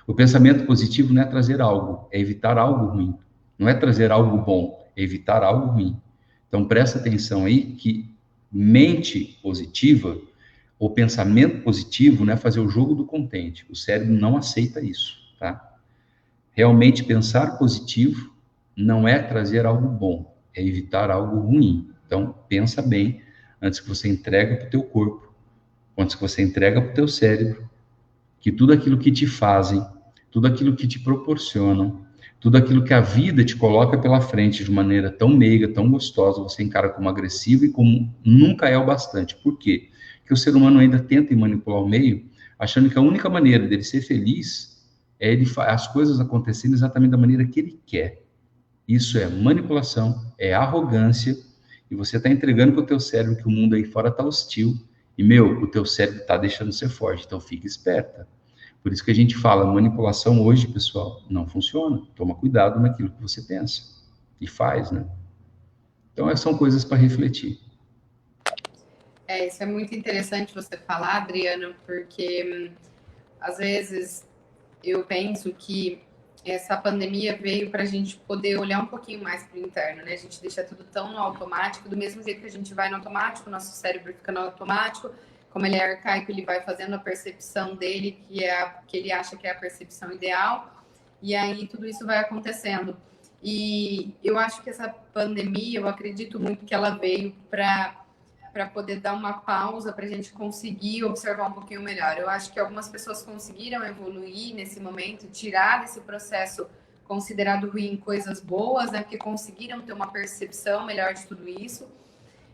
O pensamento positivo não é trazer algo, é evitar algo ruim. Não é trazer algo bom, é evitar algo ruim. Então presta atenção aí que mente positiva, ou pensamento positivo, não é fazer o jogo do contente. O cérebro não aceita isso, tá? Realmente pensar positivo não é trazer algo bom, é evitar algo ruim. Então pensa bem antes que você entrega para o teu corpo, antes que você entrega para o teu cérebro, que tudo aquilo que te fazem, tudo aquilo que te proporcionam, tudo aquilo que a vida te coloca pela frente de maneira tão meiga, tão gostosa, você encara como agressivo e como nunca é o bastante. Por quê? Porque o ser humano ainda tenta manipular o meio, achando que a única maneira dele ser feliz é ele as coisas acontecendo exatamente da maneira que ele quer. Isso é manipulação, é arrogância, e você está entregando para o teu cérebro que o mundo aí fora está hostil, e, o teu cérebro está deixando ser forte, então fica esperta. Por isso que a gente fala, manipulação hoje, pessoal, não funciona. Toma cuidado naquilo que você pensa e faz, né? Então, essas são coisas para refletir. Isso é muito interessante você falar, Adriano, porque às vezes eu penso que essa pandemia veio para a gente poder olhar um pouquinho mais para o interno, né? A gente deixa tudo tão no automático, do mesmo jeito que a gente vai no automático, o nosso cérebro fica no automático, como ele é arcaico, ele vai fazendo a percepção dele, que ele acha que é a percepção ideal, e aí tudo isso vai acontecendo. E eu acho que essa pandemia, eu acredito muito que ela veio para poder dar uma pausa, para a gente conseguir observar um pouquinho melhor. Eu acho que algumas pessoas conseguiram evoluir nesse momento, tirar desse processo considerado ruim coisas boas, né? Porque conseguiram ter uma percepção melhor de tudo isso.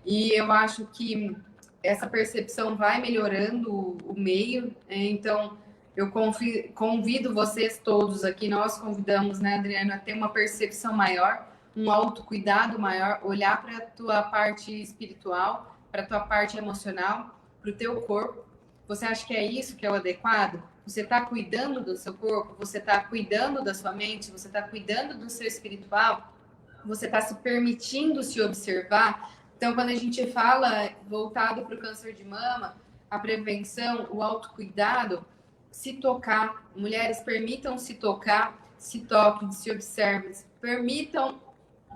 E eu acho que essa percepção vai melhorando o meio, né? Então eu convido vocês todos aqui, nós convidamos, né, Adriana, a ter uma percepção maior, um autocuidado maior, olhar para a tua parte espiritual, para a tua parte emocional, para o teu corpo. Você acha que é isso que é o adequado? Você está cuidando do seu corpo? Você está cuidando da sua mente? Você está cuidando do seu espiritual? Você está se permitindo se observar? Então, quando a gente fala voltado para o câncer de mama, a prevenção, o autocuidado, se tocar, mulheres permitam se tocar, se toquem, se observem, permitam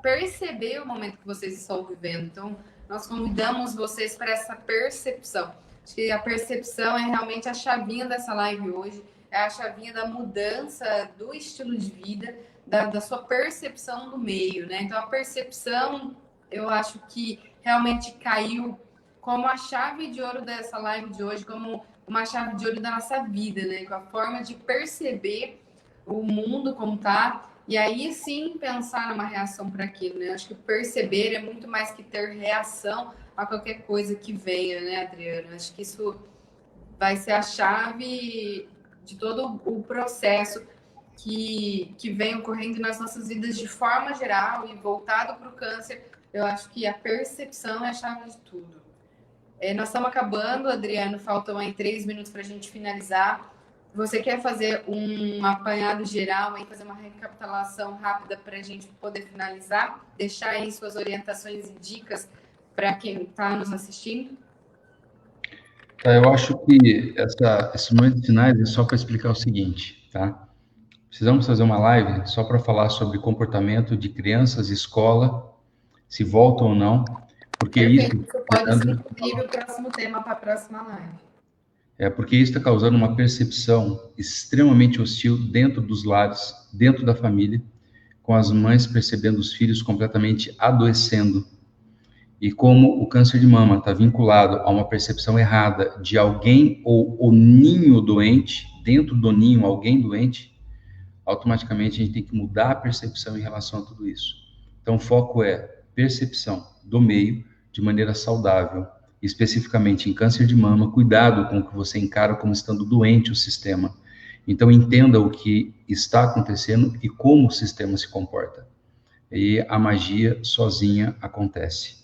perceber o momento que vocês estão vivendo. Então, nós convidamos vocês para essa percepção. Acho que a percepção é realmente a chavinha dessa live hoje, é a chavinha da mudança do estilo de vida, da sua percepção do meio, né? Então, a percepção, eu acho que realmente caiu como a chave de ouro dessa live de hoje, como uma chave de ouro da nossa vida, né? Com a forma de perceber o mundo como tá, e aí sim pensar numa reação para aquilo, né? Acho que perceber é muito mais que ter reação a qualquer coisa que venha, né, Adriana? Acho que isso vai ser a chave de todo o processo que vem ocorrendo nas nossas vidas de forma geral e voltado para o câncer. Eu acho que a percepção é a chave de tudo. Nós estamos acabando, Adriano, faltam aí 3 minutos para a gente finalizar. Você quer fazer um apanhado geral, aí, fazer uma recapitulação rápida para a gente poder finalizar? Deixar aí suas orientações e dicas para quem está nos assistindo? Eu acho que esse momento de finais é só para explicar o seguinte, tá? Precisamos fazer uma live só para falar sobre comportamento de crianças, escola, se voltam ou não, porque Perfeito. isso Pode ser, inclusive, o próximo tema para a próxima live. Porque isso está causando uma percepção extremamente hostil dentro dos lares, dentro da família, com as mães percebendo os filhos completamente adoecendo. E como o câncer de mama está vinculado a uma percepção errada de alguém ou o ninho doente, dentro do ninho alguém doente, automaticamente a gente tem que mudar a percepção em relação a tudo isso. Então o foco é percepção do meio de maneira saudável, especificamente em câncer de mama, cuidado com o que você encara como estando doente o sistema. Então entenda o que está acontecendo e como o sistema se comporta. E a magia sozinha acontece.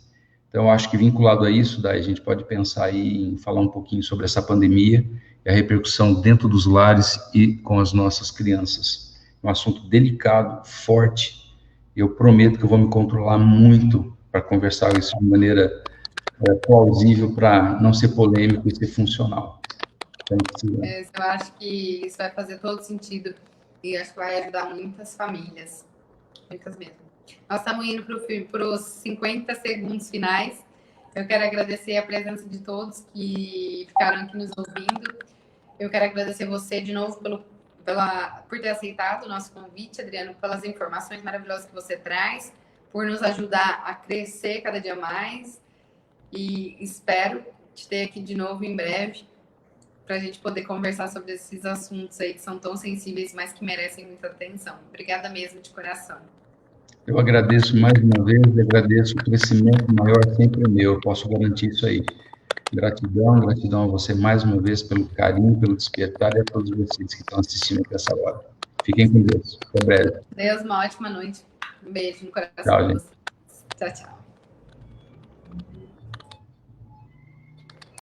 Então, eu acho que vinculado a isso, daí a gente pode pensar aí em falar um pouquinho sobre essa pandemia e a repercussão dentro dos lares e com as nossas crianças. É um assunto delicado, forte. Eu prometo que eu vou me controlar muito para conversar isso de maneira plausível, para não ser polêmico e ser funcional. Então, eu acho que isso vai fazer todo sentido e acho que vai ajudar muitas famílias, muitas mesmo. Nós estamos indo para os 50 segundos finais. Eu quero agradecer a presença de todos que ficaram aqui nos ouvindo. Eu quero agradecer você de novo por ter aceitado o nosso convite, Adriano, pelas informações maravilhosas que você traz, por nos ajudar a crescer cada dia mais. E espero te ter aqui de novo em breve, para a gente poder conversar sobre esses assuntos aí que são tão sensíveis, mas que merecem muita atenção. Obrigada mesmo, de coração. Eu agradeço mais uma vez, agradeço o crescimento maior sempre meu, eu posso garantir isso aí. Gratidão a você mais uma vez pelo carinho, pelo despertar e a todos vocês que estão assistindo aqui essa hora. Fiquem com Deus. Até breve. Deus, uma ótima noite. Um beijo no coração. Tchau, gente. Tchau, tchau.